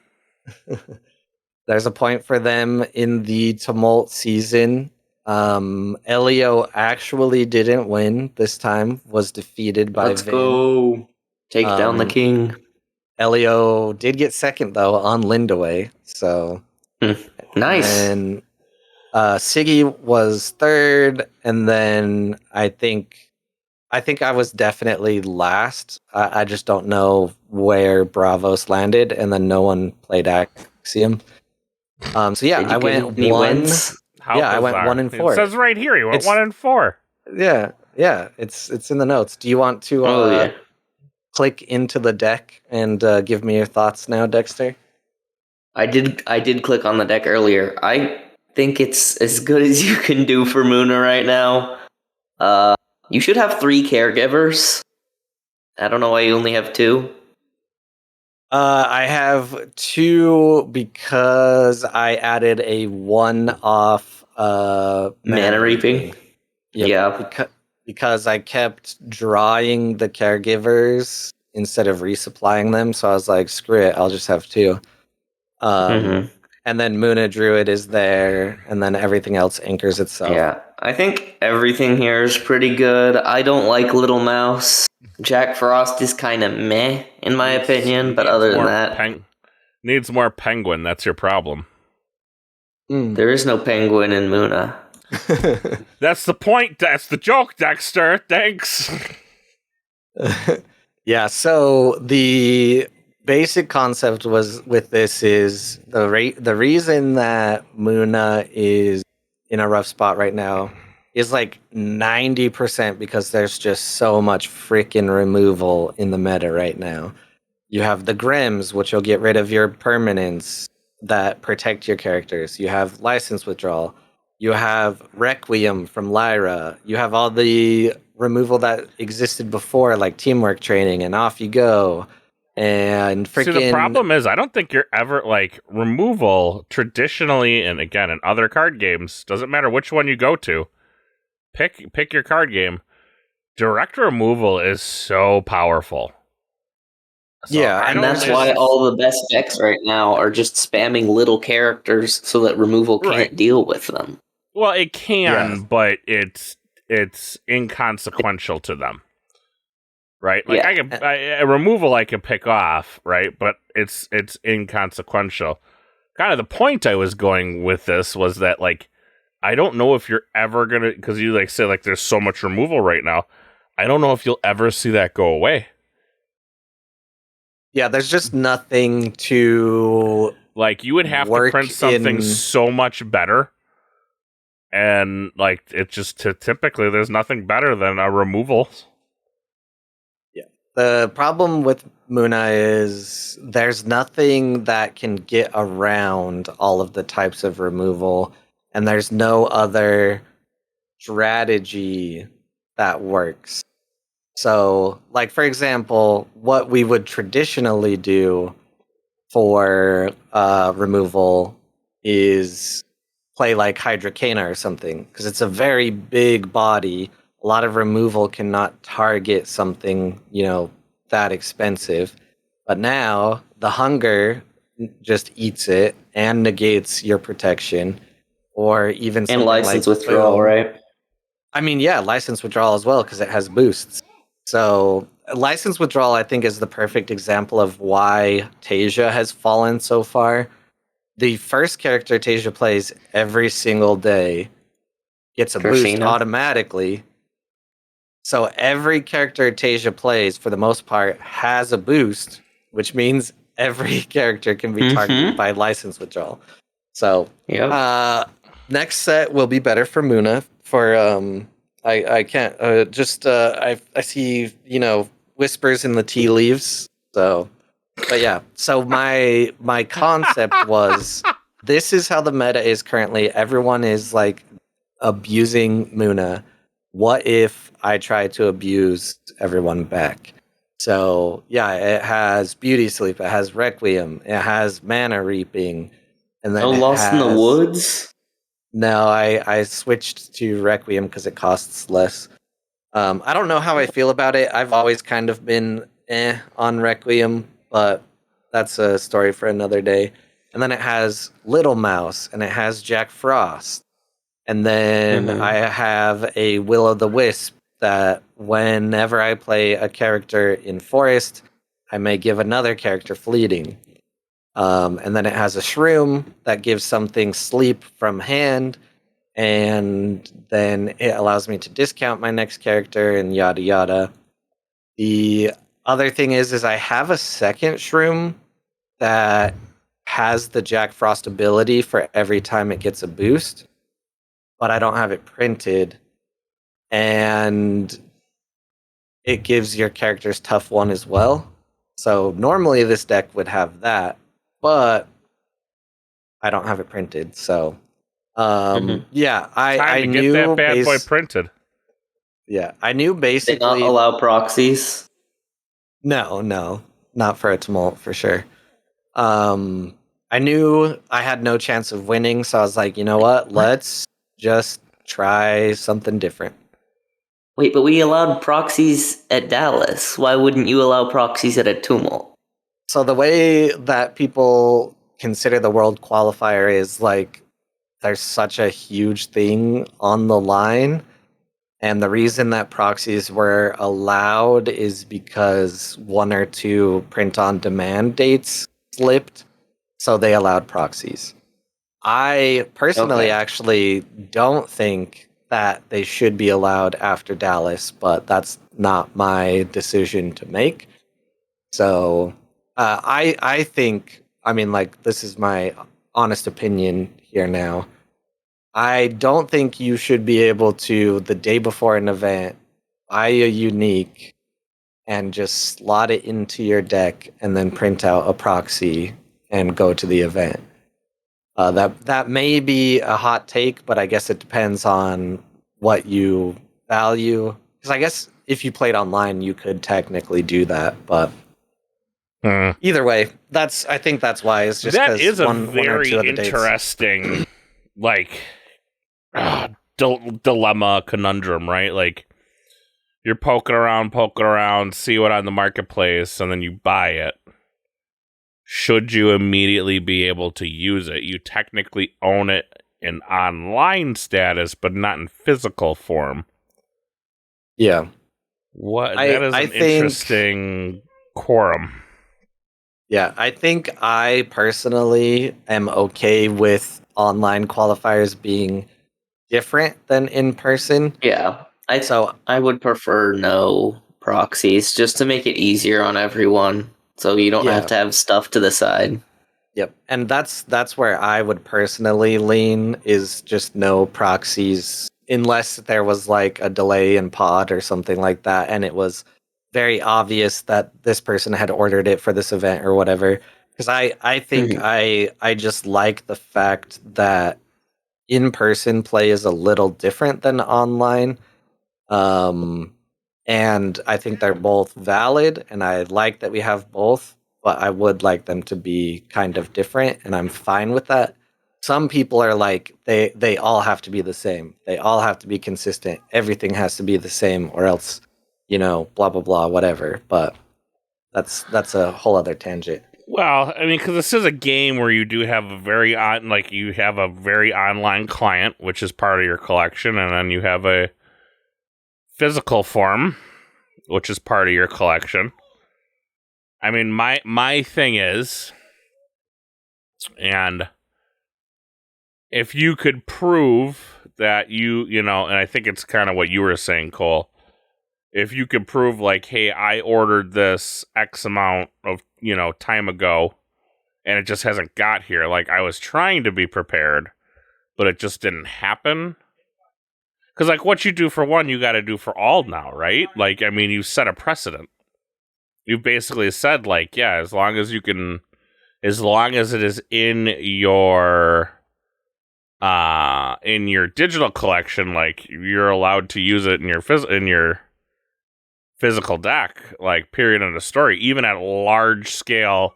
There's a point for them in the Tumult season. Elio actually didn't win this time, was defeated by Let's Vin. Go. Take down the king. Elio did get second, though, on Lindaway. So nice. And Siggy was third, and then I think I think I was definitely last. I just don't know where Bravos landed, and then no one played Axiom. So yeah, Did you I get went any one. wins? How Yeah, I went bizarre. 1 and 4. It says right here, you went It's- 1 and 4. Yeah, it's in the notes. Do you want to Oh yeah. click into the deck and give me your thoughts now, Dexter? I did click on the deck earlier. I think it's as good as you can do for Muna right now. You should have 3 caregivers. I don't know why you only have 2. I have 2 because I added a one-off Mana reaping. Yep, Yeah. because I kept drawing the caregivers instead of resupplying them, so I was like, screw it, I'll just have 2. Mhm. And then Muna Druid is there, and then everything else anchors itself. Yeah. I think everything here is pretty good. I don't like Little Mouse. Jack Frost is kind of meh, in my opinion, but other than that... Needs more penguin, that's your problem. There is no penguin in Muna. That's the point, that's the joke, Dexter, thanks. Yeah, so the basic concept was with this is the reason that Muna is in a rough spot right now is like 90% because there's just so much freaking removal in the meta right now. You have the Grims, which will get rid of your permanents that protect your characters. You have license withdrawal. You have Requiem from Lyra. You have all the removal that existed before, like teamwork training, and off you go. And freaking... See, the problem is, I don't think you're ever, like, removal, traditionally, and again, in other card games, doesn't matter which one you go to, pick your card game, direct removal is so powerful. So yeah, and that's why all the best decks right now are just spamming little characters so that removal can't deal with them. Well, it can, but it's inconsequential to them. Right? Like, a removal I can pick off, right? But it's inconsequential. Kind of the point I was going with this was that, like, I don't know if you're ever gonna, because you, like, say, like, there's so much removal right now. I don't know if you'll ever see that go away. Yeah, there's just nothing to... Like, you would have to print something so much better. And, like, it just, typically, there's nothing better than a removal. The problem with Muna is there's nothing that can get around all of the types of removal, and there's no other strategy that works. So, like, for example, what we would traditionally do for removal is play like Hydrocana or something, because it's a very big body. A lot of removal cannot target something, that expensive. But now the hunger just eats it and negates your protection, or even something like license withdrawal, right? I mean, yeah, license withdrawal as well, because it has boosts. So license withdrawal, I think, is the perfect example of why Tasia has fallen so far. The first character Tasia plays every single day gets a boost automatically. So every character Tasia plays, for the most part, has a boost, which means every character can be targeted by license withdrawal. So next set will be better for Muna. For I can't I see whispers in the tea leaves. So, but yeah. So my concept was, this is how the meta is currently. Everyone is like abusing Muna. What if I try to abuse everyone back? So, yeah, it has Beauty Sleep, it has Requiem, it has Mana Reaping. And then Lost in the Woods? No, I switched to Requiem because it costs less. I don't know how I feel about it. I've always kind of been on Requiem, but that's a story for another day. And then it has Little Mouse, and it has Jack Frost. And then I have a Will-o'-the-Wisp that whenever I play a character in Forest, I may give another character Fleeting. And then it has a Shroom that gives something Sleep from hand. and then it allows me to discount my next character and yada yada. The other thing is I have a second shroom that has the Jack Frost ability for every time it gets a boost, but I don't have it printed, and it gives your characters tough 1 as well. So normally this deck would have that, but I don't have it printed. So yeah, I knew get that bad boy printed. Yeah, I knew basically. They not allow proxies? No, not for a Tumult for sure. I knew I had no chance of winning, so I was like, you know what? Let's just try something different. Wait, but we allowed proxies at Dallas. Why wouldn't you allow proxies at a Tumult? So the way that people consider the world qualifier is like there's such a huge thing on the line. And the reason that proxies were allowed is because 1 or 2 print-on-demand dates slipped, so they allowed proxies. I personally actually don't think that they should be allowed after Dallas, but that's not my decision to make. So I think, I mean, like, this is my honest opinion here now. I don't think you should be able to, the day before an event, buy a unique and just slot it into your deck and then print out a proxy and go to the event. That may be a hot take, but I guess it depends on what you value. Because I guess if you played online, you could technically do that, but either way, I think that's why. It's just that is a one or two very of the interesting, like, dilemma, conundrum, right? Like, you're poking around, see what on the marketplace, and then you buy it. Should you immediately be able to use it? You technically own it in online status, but not in physical form. Yeah. That is an interesting quorum. Yeah, I think I personally am okay with online qualifiers being different than in person. Yeah, I would prefer no proxies just to make it easier on everyone, so you don't have to have stuff to the side. Yep, and that's where I would personally lean, is just no proxies unless there was like a delay in pod or something like that, and it was very obvious that this person had ordered it for this event or whatever. Because I think I just like the fact that in-person play is a little different than online. And I think they're both valid, and I like that we have both, but I would like them to be kind of different, and I'm fine with that. Some people are like, they all have to be the same. They all have to be consistent. Everything has to be the same, or else, blah, blah, blah, whatever. But that's a whole other tangent. Well, I mean, because this is a game where you do have a very online client, which is part of your collection, and then you have a physical form, which is part of your collection. I mean, my thing is, and if you could prove that and I think it's kind of what you were saying, Cole, if you could prove like, hey, I ordered this X amount of, time ago, and it just hasn't got here. Like, I was trying to be prepared, but it just didn't happen. Because, like, what you do for one, you got to do for all now, right? Like, I mean, you set a precedent. You basically said, like, yeah, as long as it is in your digital collection, like, you're allowed to use it in your physical deck, like, period, end of story. Even at large scale,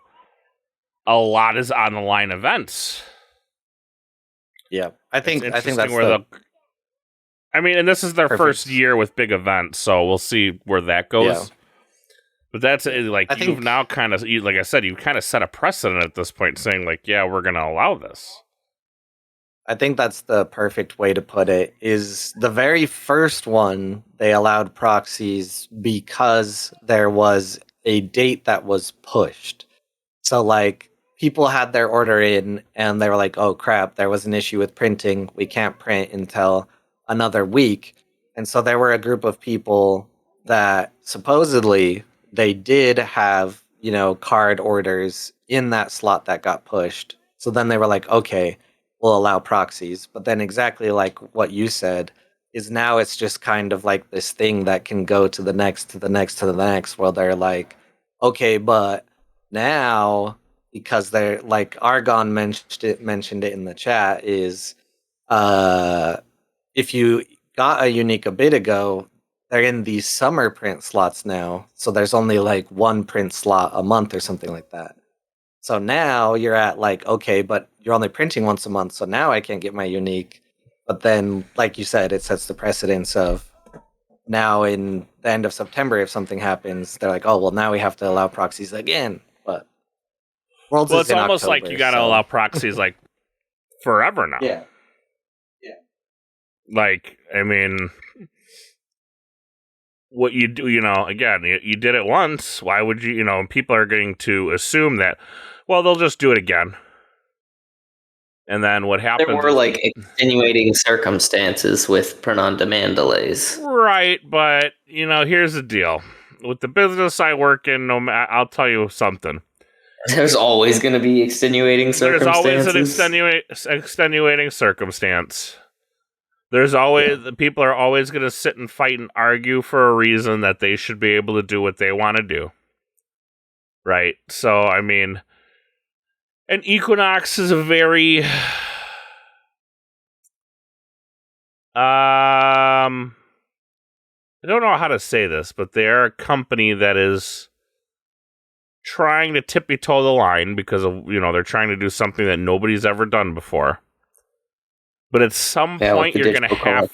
a lot is on the line events. Yeah, I think that's and this is their first year with big events, so we'll see where that goes. Yeah. But that's like, you've now kind of, like I said, you've kind of set a precedent at this point, saying like, yeah, we're going to allow this. I think that's the perfect way to put it. Is the very first one, they allowed proxies because there was a date that was pushed. So, like, people had their order in and they were like, oh crap, there was an issue with printing. We can't print until another week. And so there were a group of people that supposedly they did have, card orders in that slot that got pushed. So then they were like, okay, we'll allow proxies. But then exactly like what you said, is now it's just kind of like this thing that can go to the next, to the next, to the next, where they're like, okay, but now, because they're like Argon mentioned it in the chat, is if you got a unique a bit ago, they're in these summer print slots now. So there's only like one print slot a month or something like that. So now you're at like, okay, but you're only printing once a month. So now I can't get my unique. But then, like you said, it sets the precedence of now in the end of September, if something happens, they're like, oh, well, now we have to allow proxies again. But Worlds well, is it's in almost October, like you got to allow proxies like forever now. Yeah. Like, I mean, what you do, again, you did it once. Why would you, people are going to assume that, well, they'll just do it again. And then what happens? There were like extenuating circumstances with print-on-demand delays. Right, but here's the deal: with the business I work in, I'll tell you something. There's always going to be extenuating circumstances. There's always an extenuating circumstance. There's always people are always going to sit and fight and argue for a reason that they should be able to do what they want to do. Right. So I mean. And Equinox is a very, I don't know how to say this, but they're a company that is trying to tippy-toe the line because of, they're trying to do something that nobody's ever done before. But at some point you're going to have,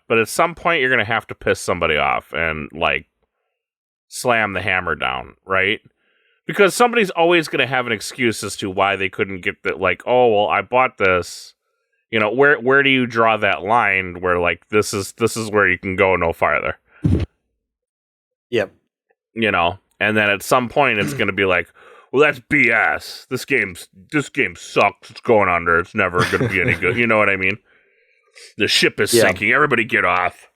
but at some point you're going to have to piss somebody off and like slam the hammer down, right? Because somebody's always going to have an excuse as to why they couldn't get that. Like, oh, well, I bought this. Where do you draw that line where like this is where you can go no farther? Yep. And then at some point it's going to be like, well, that's BS. This game sucks. It's going under. It's never going to be any good. You know what I mean? The ship is sinking. Everybody get off.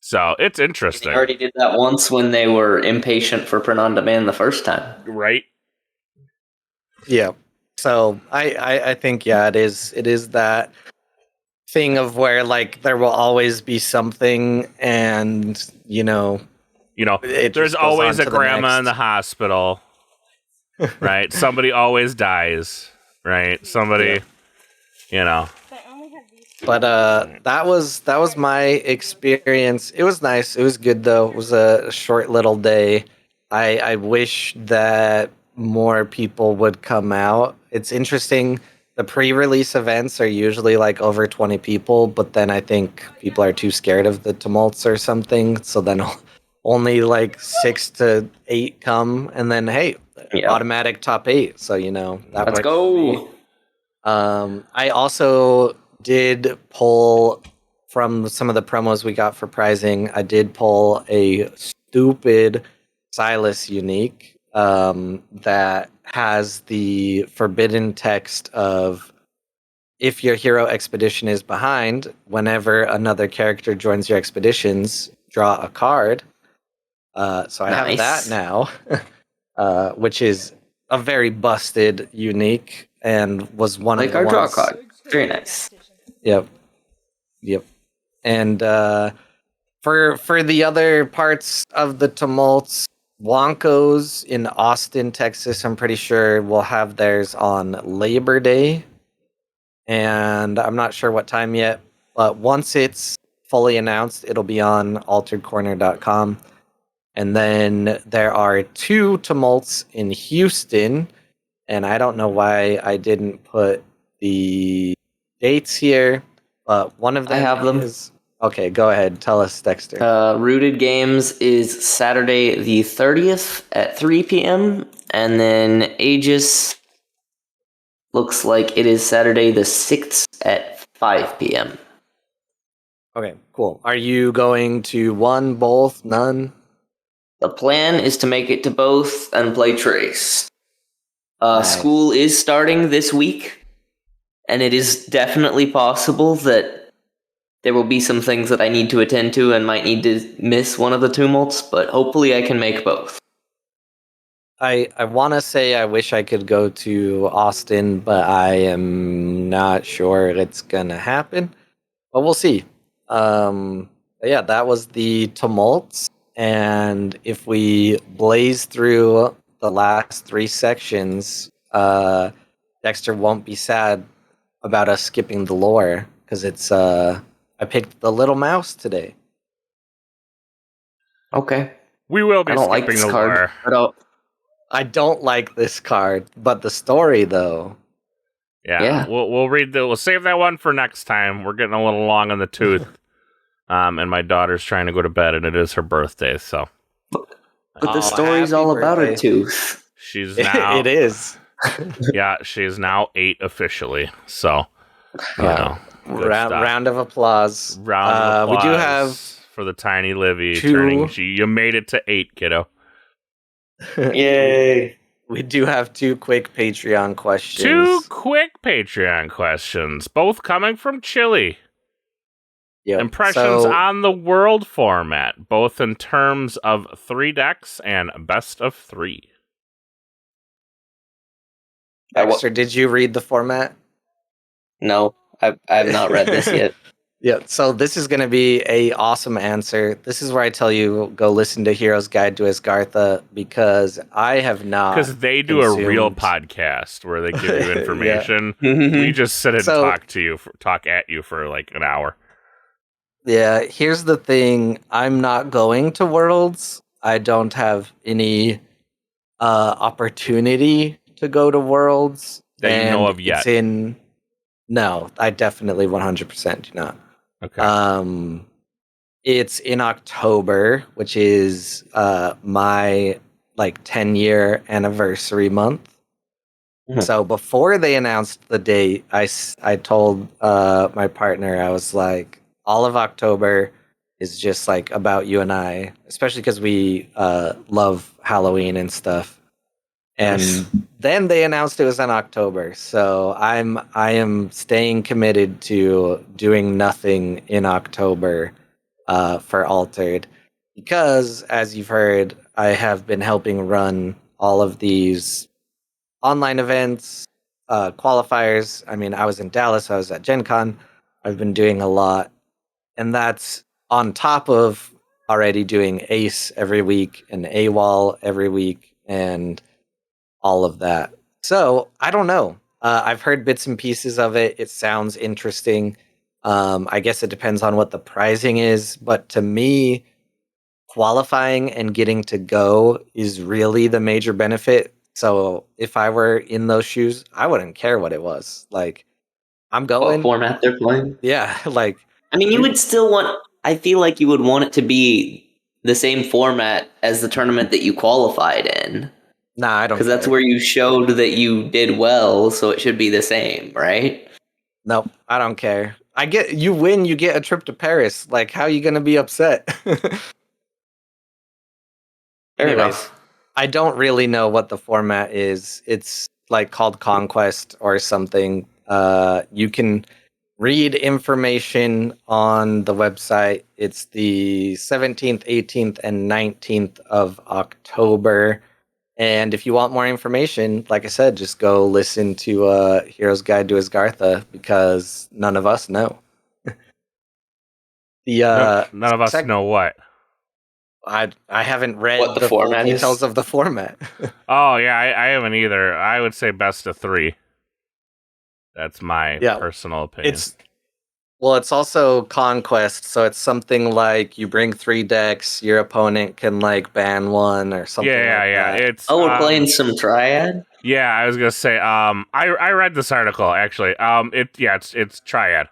So it's interesting. They already did that once when they were impatient for print on demand the first time. Right. Yeah. So I think, it is that thing of where like there will always be something and, there's always a grandma in the hospital, right? Somebody always dies, right? Somebody, But that was my experience. It was nice. It was good though. It was a short little day. I wish that more people would come out. It's interesting. The pre-release events are usually like over 20 people, but then I think people are too scared of the tumults or something. So then only like 6 to 8 come, and then automatic top 8. So that let's go. I also did pull from some of the promos we got for prizing. I did pull a stupid Silas unique that has the forbidden text of if your hero expedition is behind, whenever another character joins your expeditions, draw a card. So I have that now, which is a very busted unique and was one of the our ones. draw card. Very nice. Yep. And for the other parts of the tumults, Wonkos in Austin, Texas, I'm pretty sure will have theirs on Labor Day. And I'm not sure what time yet, but once it's fully announced, it'll be on alteredcorner.com. And then there are 2 tumults in Houston, and I don't know why I didn't put the dates here, but one of them I have them. Okay, go ahead. Tell us, Dexter. Rooted Games is Saturday the 30th at 3 p.m. And then Aegis looks like it is Saturday the 6th at 5 p.m. Okay, cool. Are you going to one, both, none? The plan is to make it to both and play Trace. Nice. School is starting this week, and it is definitely possible that there will be some things that I need to attend to and might need to miss one of the tumults, but hopefully I can make both. I want to say I wish I could go to Austin, but I am not sure it's going to happen. But we'll see. Yeah, that was the tumults. And if we blaze through the last 3 sections, Dexter won't be sad about us skipping the lore, because it's I picked the little mouse today. Okay. We will be I don't like skipping this the card. lore. I don't like this card, but the story though. Yeah. We'll save that one for next time. We're getting a little long on the tooth. And my daughter's trying to go to bed, and it is her birthday, so. But the story's happy all about her birthday. tooth. She's now. It is. Yeah, she's now 8 officially. So, Yeah. Round of applause. Round of applause. We do have for the tiny Livy 2 turning. You made it to 8, kiddo. Yay! We do have 2 quick Patreon questions. 2 quick Patreon questions, both coming from Chili. Yep. Impressions on the world format, both in terms of 3 decks and best of 3. Dexter, did you read the format? No, I have not read this yet. Yeah, so this is going to be a awesome answer. This is where I tell you go listen to Hero's Guide to Asgartha, because I have not. Because they do a real podcast where they give you information. We just sit and talk at you for like an hour. Yeah, here's the thing. I'm not going to Worlds. I don't have any opportunity to go to Worlds. That you know of yet. No, I definitely 100% do not. Okay. It's in October, which is my 10-year anniversary month. Mm-hmm. So before they announced the date, I told my partner, I was like, all of October is just like about you and I, especially because we love Halloween and stuff. And then they announced it was in October, so I am staying committed to doing nothing in October for Altered, because as you've heard, I have been helping run all of these online events, qualifiers. I mean, I was in Dallas, I was at Gen Con. I've been doing a lot, and that's on top of already doing Ace every week and AWOL every week and all of that. So I don't know. I've heard bits and pieces of it. It sounds interesting. I guess it depends on what the pricing is. But to me, qualifying and getting to go is really the major benefit. So if I were in those shoes, I wouldn't care what it was. Like, I'm going. What format they're playing? Yeah, like. I mean, you would still want. I feel like you would want it to be the same format as the tournament that you qualified in. Nah, I don't. Because that's where you showed that you did well, so it should be the same, right? Nope, I don't care. You win, you get a trip to Paris. Like, how are you going to be upset? Anyways, I don't really know what the format is. It's like called Conquest or something. You can read information on the website. It's the 17th, 18th, and 19th of October. And if you want more information, like I said, just go listen to Hero's Guide to Asgartha, because none of us know. None of us know what. I haven't read what the format details is? of the format. Oh yeah, I haven't either. I would say best of 3. That's my personal opinion. It's also Conquest, so it's something like you bring 3 decks, your opponent can like ban 1 or something like that. It's we're playing some Triad? Yeah, I was gonna say, I read this article actually. It's Triad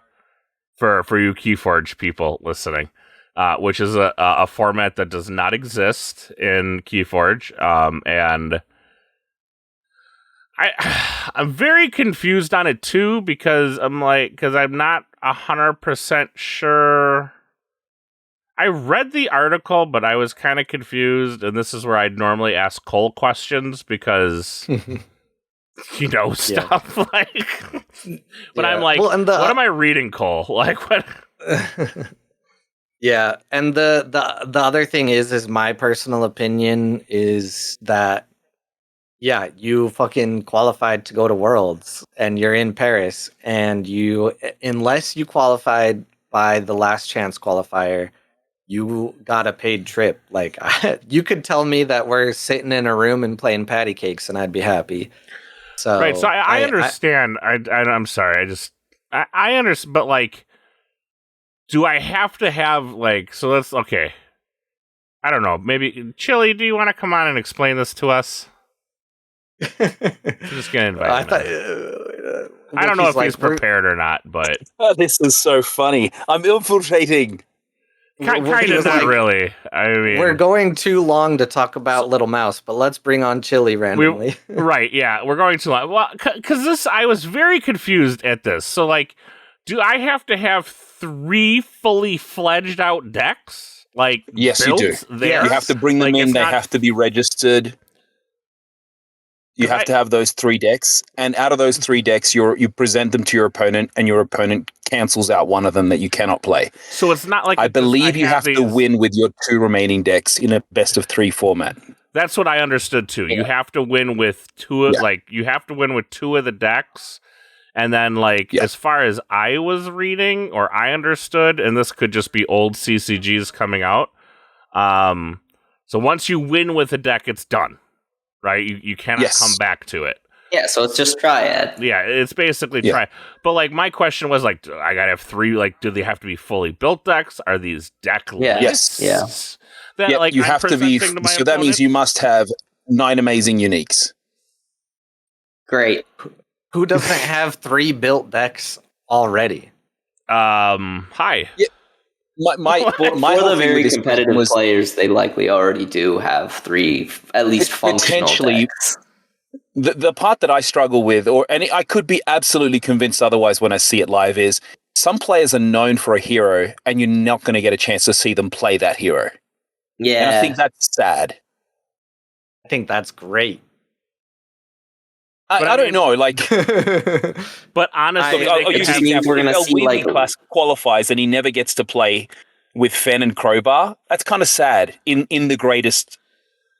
for you Keyforge people listening, which is a format that does not exist in Keyforge, and I'm very confused on it too, because I'm not 100% sure. I read the article, but I was kind of confused, and this is where I'd normally ask Chol questions, because you know, stuff. Like, but I'm like, well, what am I reading, Cole? Like, what? Yeah, and the other thing is my personal opinion is that, yeah, you fucking qualified to go to Worlds, and you're in Paris, and unless you qualified by the last chance qualifier, you got a paid trip. Like, you could tell me that we're sitting in a room and playing patty cakes, and I'd be happy. So Right, so I understand. I'm sorry, I understand, but like, do I have to have like? So let's okay. I don't know. Maybe Chili, do you want to come on and explain this to us? I'm just gonna invite him. I don't know if he's prepared or not, but this is so funny. I'm infiltrating. Kind of not really. I mean, we're going too long to talk about Little Mouse, but let's bring on Chili randomly. Right? Yeah, we're going too long. Well, because I was very confused at this. So, like, do I have to have 3 fully fledged out decks? Like, yes, you do. There? You have to bring them in. They have to be registered. You have to have those 3 decks, and out of those 3 decks, you present them to your opponent, and your opponent cancels out one of them that you cannot play. So it's not like I believe you have to win with your 2 remaining decks in a best of 3 format. That's what I understood too. Yeah. You have to win with 2 of you have to win with 2 of the decks, and then as far as I was reading or I understood, and this could just be old CCGs coming out. So once you win with a deck, it's done. Right, you cannot come back to it. Yeah, so it's just Triad. Yeah, it's basically Triad. But my question was I gotta have 3. Do they have to be fully built decks? Are these deck lists? Yes. That you have to be. So that means you must have 9 amazing uniques. Great. Who doesn't have 3 built decks already? Hi. Yeah. My for the very competitive players, they likely already do have 3 at least functional decks. The part that I struggle with, and I could be absolutely convinced otherwise when I see it live, is some players are known for a hero, and you're not going to get a chance to see them play that hero. Yeah, and I think that's sad. I think that's great. I don't know, but honestly, it just means we're going to see class qualifies and he never gets to play with Fen and Crowbar. That's kind of sad in the greatest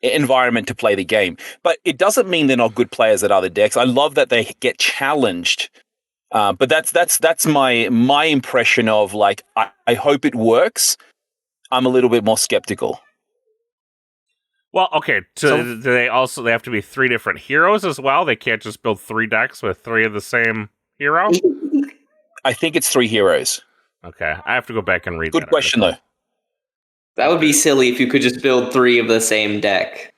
environment to play the game. But it doesn't mean they're not good players at other decks. I love that they get challenged. But that's my impression of I hope it works. I'm a little bit more skeptical. Well, okay. So do they have to be 3 different heroes as well? They can't just build 3 decks with 3 of the same hero? I think it's 3 heroes. Okay. I have to go back and read Good question, though. That would be silly if you could just build 3 of the same deck.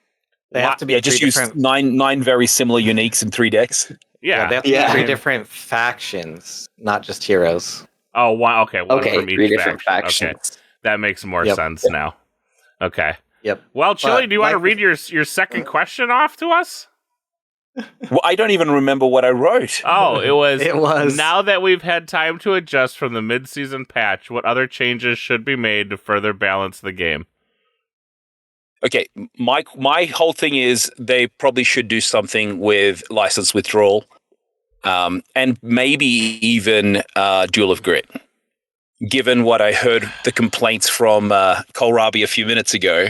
They have to be just use 9 very similar uniques in 3 decks. Yeah. They have to be 3 different factions, not just heroes. Oh, wow. Okay. One from each 3 different factions. Okay. That makes more sense now. Okay. Yep. Well, Chili, do you want to read your second question off to us? Well, I don't even remember what I wrote. Oh, it was. It was. Now that we've had time to adjust from the mid-season patch, what other changes should be made to further balance the game? Okay, my whole thing is they probably should do something with license withdrawal, and maybe even Duel of Grit. Given what I heard the complaints from Kohlrabi a few minutes ago.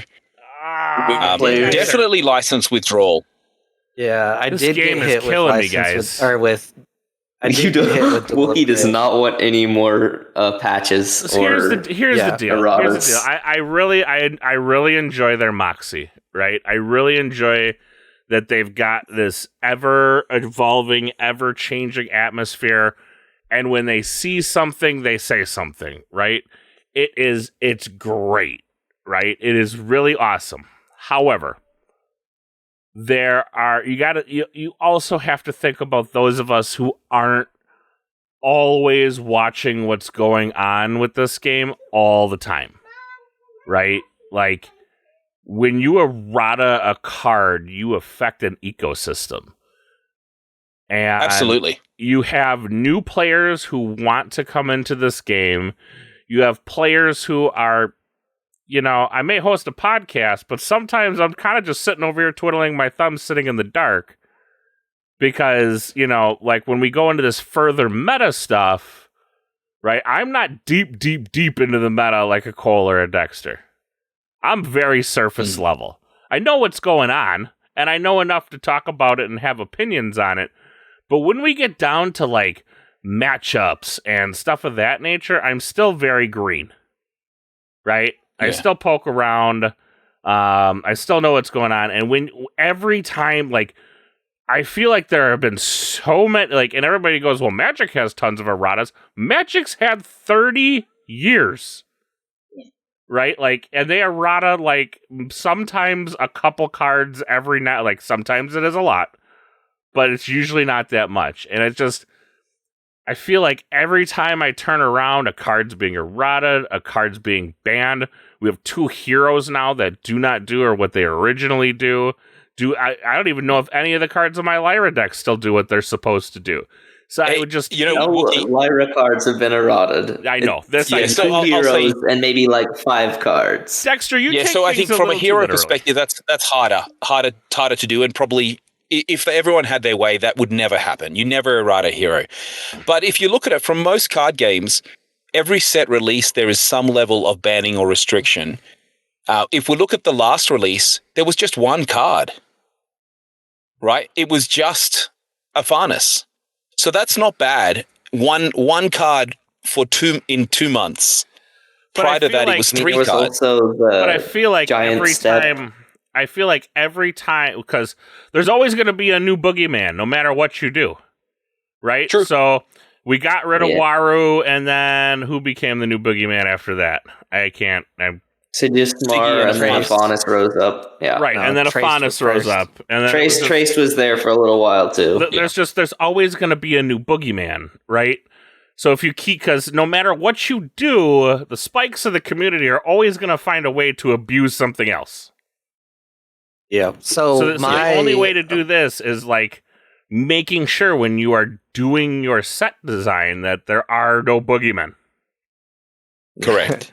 Definitely license withdrawal. Yeah, I did get hit with license Wookie does not want any more patches. So here's the deal. Here's the deal. I really enjoy their moxie, right? I really enjoy that they've got this ever evolving, ever changing atmosphere, and when they see something, they say something, right? It's great, right? It is really awesome. However, you also have to think about those of us who aren't always watching what's going on with this game all the time, right? Like, when you errata a card, you affect an ecosystem. And absolutely. You have new players who want to come into this game. You have players who are, I may host a podcast, but sometimes I'm kind of just sitting over here twiddling my thumbs, sitting in the dark. Because, like when we go into this further meta stuff, right, I'm not deep into the meta like a Chol or a Dexter. I'm very surface level. I know what's going on, and I know enough to talk about it and have opinions on it. But when we get down to like matchups and stuff of that nature, I'm still very green. Right? Yeah. I still poke around. I still know what's going on. And every time, like, I feel like there have been so many, like, and everybody goes, well, Magic has tons of erratas. Magic's had 30 years. Right? Like, and they errata, like, sometimes a couple cards every night. Like, sometimes it is a lot. But it's usually not that much. And it's just, I feel like every time I turn around, a card's being errata, a card's being banned. We have 2 heroes now that do not do or what they originally do. I don't even know if any of the cards in my Lyra deck still do what they're supposed to do. So I would just... Lyra cards have been errated. I know. It's like 2 heroes and maybe like 5 cards. Dexter, you take so I think from a hero perspective, that's harder to do, and probably if everyone had their way, that would never happen. You never errata a hero. But if you look at it from most card games, every set release, there is some level of banning or restriction. If we look at the last release, there was just 1 card. Right? It was just a Farnus. So that's not bad. One card for 2 months. Prior to that, it was 3 cards. But I feel like every time, because there's always going to be a new boogeyman, no matter what you do. Right? True. So we got rid of Waru, and then who became the new boogeyman after that? Sidious Mar, and then Faunus rose up. Yeah, right, and then a Faunus rose up, and then Trace was there for a little while too. There's always going to be a new boogeyman, right? So if you because no matter what you do, the spikes of the community are always going to find a way to abuse something else. Yeah. So the only way to do this is like making sure when you are doing your set design that there are no boogeymen. Correct.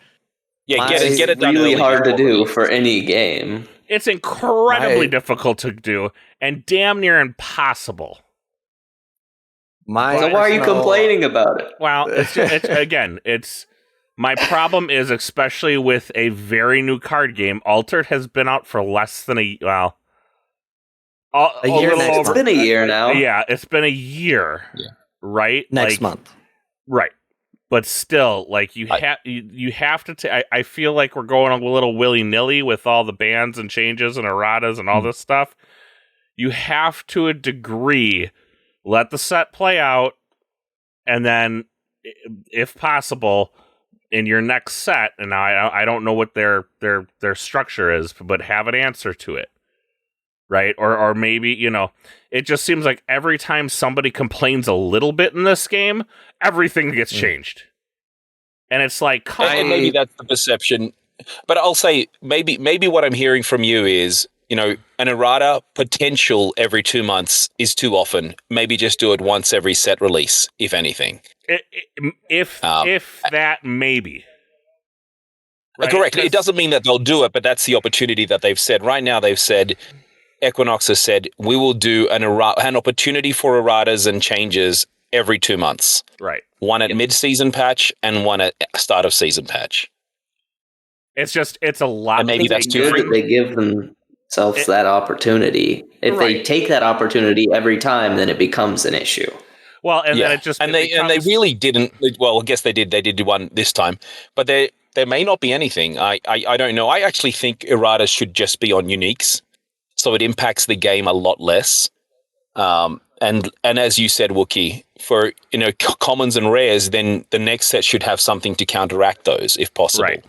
Yeah, get it done. Really hard to do for any game. It's incredibly difficult to do and damn near impossible. So why are you complaining about it? Well, it's my problem is especially with a very new card game. Altered has been out for less than a year. It's been a year now. Yeah, it's been a year. Yeah. Right? Next month. Right. But still, like you have to. I feel like we're going a little willy nilly with all the bans and changes and erratas and all this stuff. You have to a degree let the set play out, and then, if possible, in your next set. And now I don't know what their structure is, but have an answer to it, right? Or maybe it just seems like every time somebody complains a little bit in this game, everything gets changed. And it's like, and maybe that's the perception. But I'll say maybe what I'm hearing from you is, an errata potential every 2 months is too often. Maybe just do it once every set release, if anything. If that, maybe. Right? Correct. It doesn't mean that they'll do it, but that's the opportunity that they've said. Right now, they've said, Equinox has said, we will do an opportunity for erratas and changes every 2 months. Right. One at mid-season patch and one at start of season patch. It's a lot. And maybe that's too good that they give themselves that opportunity. If they take that opportunity every time, then it becomes an issue. Well, and then they really didn't. Well, I guess they did. They did do one this time, but there may not be anything. I don't know. I actually think errata should just be on uniques, so it impacts the game a lot less. And as you said, Wookie, for commons and rares, then the next set should have something to counteract those, if possible. Right.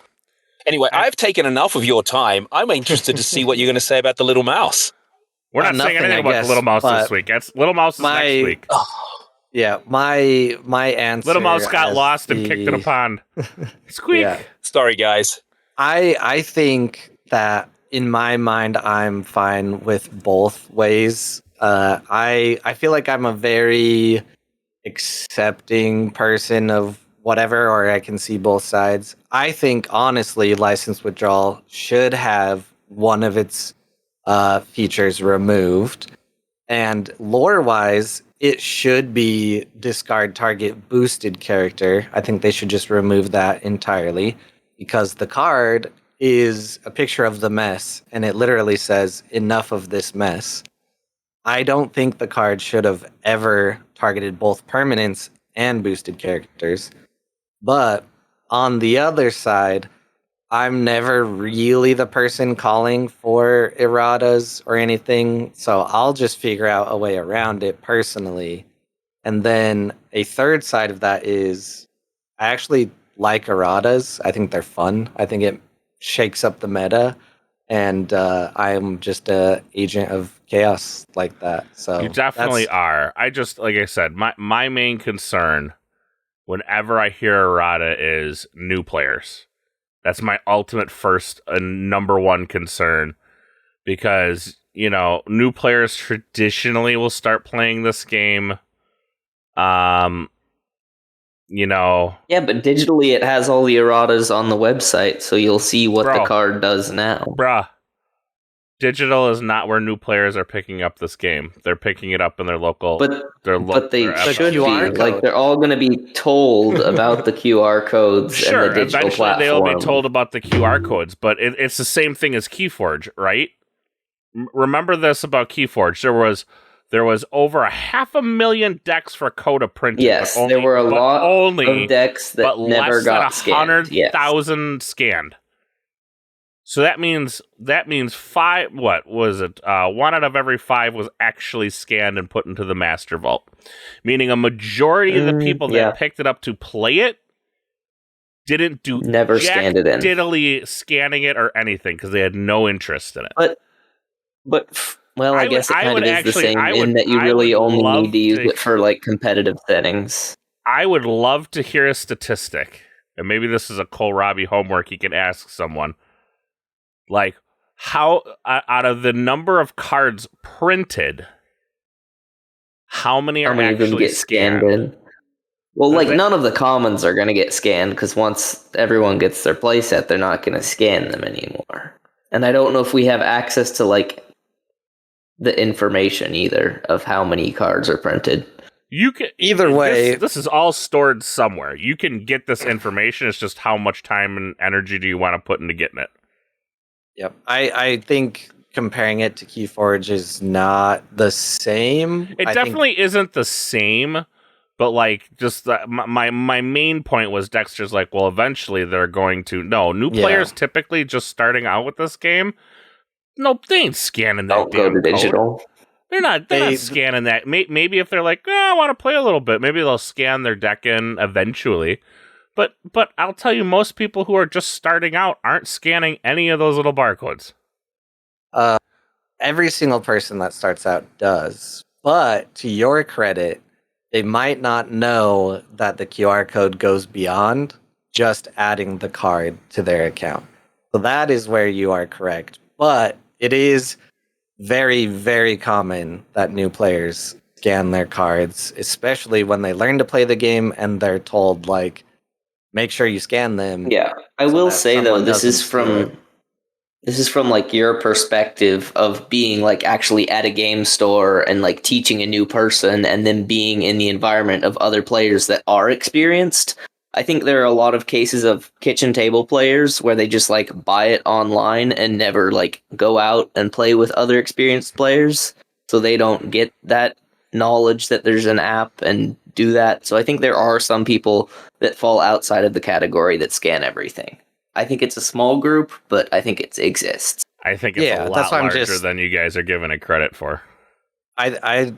Anyway, I've taken enough of your time. I'm interested to see what you're going to say about the little mouse. We're not saying anything about the little mouse this week. Little mouse is next week. Yeah, my answer. Little mouse got lost and kicked in a pond. Squeak. Yeah. Sorry, guys. I think that in my mind, I'm fine with both ways. I feel like I'm a very accepting person of whatever, or I can see both sides. I think, honestly, license withdrawal should have one of its features removed. And lore-wise, it should be discard target boosted character. I think they should just remove that entirely because the card is a picture of the mess and it literally says enough of this mess. I don't think the card should have ever targeted both permanents and boosted characters. But on the other side, I'm never really the person calling for erratas or anything, so I'll just figure out a way around it personally. And then a third side of that is I actually like erratas. I think they're fun. I think it shakes up the meta, and I'm just a agent of chaos like that. So you definitely are. I just, like I said, my main concern whenever I hear errata is new players. That's my ultimate first and number one concern because, you know, new players traditionally will start playing this game. You know. Yeah, but digitally it has all the erratas on the website, so you'll see what the card does now. Bruh. Digital is not where new players are picking up this game. They're picking it up in their local. But they should be. QR like they're all going to be told about the QR codes sure, and the digital eventually platform. they'll be told about the QR codes, but it's the same thing as Keyforge, right? Remember this about Keyforge. There was over 500,000 decks for Coda printed. Yes, there were a lot of decks that never got scanned. 100,000 scanned. So that means five. What was it? 1 out of every 5 was actually scanned and put into the master vault, meaning a majority of the people that picked it up to play it didn't do never scanned it in, diddly scanning it or anything because they had no interest in it. But well, I guess it kind of is the same in that you really only need to use it for like competitive settings. I would love to hear a statistic, and maybe this is a Kohlrabi homework you can ask someone. Like, how, out of the number of cards printed, how many are actually of them get scanned in? Well, like, none of the commons are going to get scanned, because once everyone gets their playset, they're not going to scan them anymore. And I don't know if we have access to, like, the information, either, of how many cards are printed. You can either way. This is all stored somewhere. You can get this information. It's just how much time and energy do you want to put into getting it? Yep. I think comparing it to Keyforge is not the same. It definitely isn't the same, but like just my main point was Dexter's like, well, eventually they're going to new players typically just starting out with this game. No, they ain't scanning that damn code. Digital. They're not scanning that. Maybe if they're like, I want to play a little bit, maybe they'll scan their deck in eventually. But I'll tell you, most people who are just starting out aren't scanning any of those little barcodes. Every single person that starts out does. But to your credit, they might not know that the QR code goes beyond just adding the card to their account. So that is where you are correct. But it is very, very common that new players scan their cards, especially when they learn to play the game and they're told, like, make sure you scan them. Yeah, I will say though, this is from like your perspective of being like actually at a game store and like teaching a new person and then being in the environment of other players that are experienced. I think there are a lot of cases of kitchen table players where they just like buy it online and never like go out and play with other experienced players. So they don't get that knowledge that there's an app and do that. So I think there are some people that fall outside of the category that scan everything. I think it's a small group, but I think it exists. I think it's a lot larger than you guys are giving it credit for. I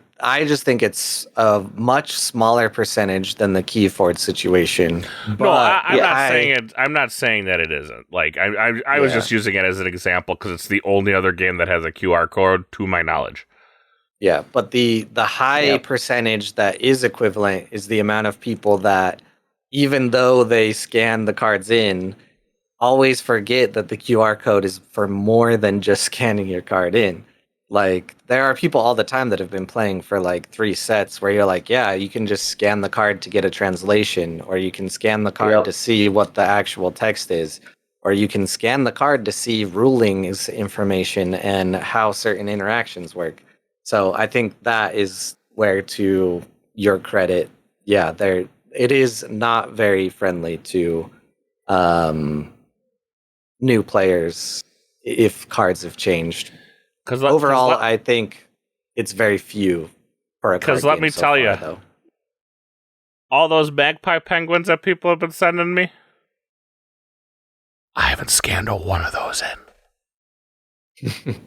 just think it's a much smaller percentage than the Keyforge situation. No, I'm not saying that it isn't. Like I was just using it as an example because it's the only other game that has a QR code to my knowledge. Yeah, but the high percentage that is equivalent is the amount of people that, even though they scan the cards in, always forget that the QR code is for more than just scanning your card in. Like, there are people all the time that have been playing for like 3 sets where you're like, yeah, you can just scan the card to get a translation, or you can scan the card to see what the actual text is, or you can scan the card to see rulings information and how certain interactions work. So I think that is where, to your credit, yeah, it is not very friendly to new players if cards have changed. Overall, I think it's very few for a card game. Because let me tell you, though, all those magpie penguins that people have been sending me, I haven't scanned a one of those in.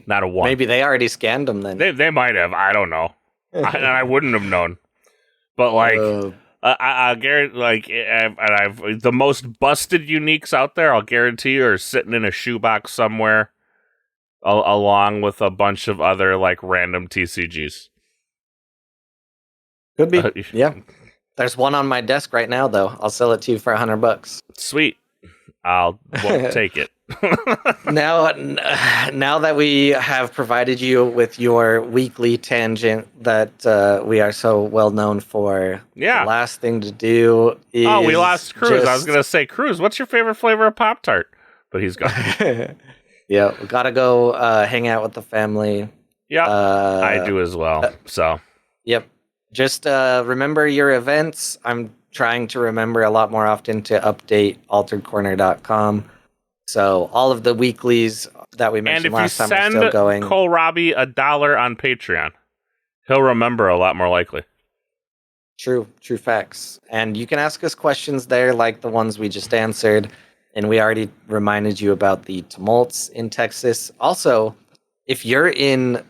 Not a one. Maybe they already scanned them then. They might have. I don't know. I wouldn't have known. But I guarantee, I've the most busted uniques out there. I'll guarantee you are sitting in a shoebox somewhere, along with a bunch of other random TCGs. Could be. Yeah. There's one on my desk right now, though. I'll sell it to you for $100. Sweet. I'll take it. Now that we have provided you with your weekly tangent that we are so well known for, the last thing to do is... Oh, we lost Cruz. I was going to say, Cruz, what's your favorite flavor of Pop-Tart? But he's gone. Yeah, we got to go hang out with the family. Yeah, I do as well. Yep. Just remember your events. I'm trying to remember a lot more often to update alteredcorner.com. So all of the weeklies that we mentioned last time are still going. And if you send Kohlrabi $1 on Patreon, he'll remember a lot more likely. True facts. And you can ask us questions there like the ones we just answered. And we already reminded you about the tumults in Texas. Also, if you're in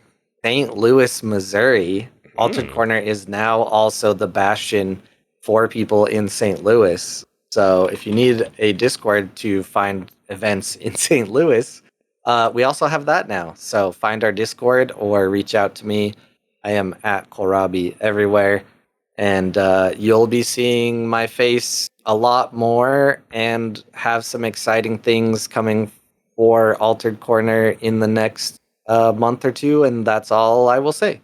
St. Louis, Missouri, Altered Corner is now also the bastion for people in St. Louis. So if you need a Discord to find events in St. Louis, we also have that now. So find our Discord or reach out to me. I am at Kohlrabi everywhere. And you'll be seeing my face a lot more and have some exciting things coming for Altered Corner in the next month or two. And that's all I will say.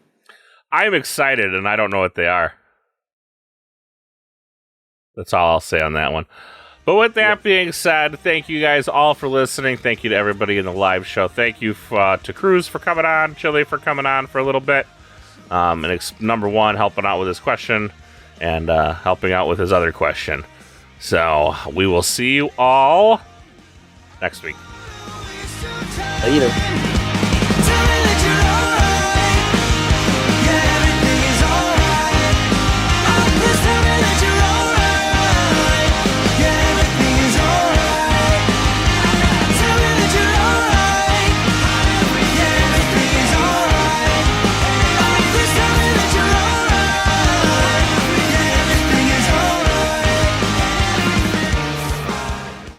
I'm excited, and I don't know what they are. That's all I'll say on that one. But with that being said, thank you guys all for listening. Thank you to everybody in the live show. Thank you to Cruz for coming on, Chili for coming on for a little bit. And number one, helping out with his question and helping out with his other question. So we will see you all next week. Later.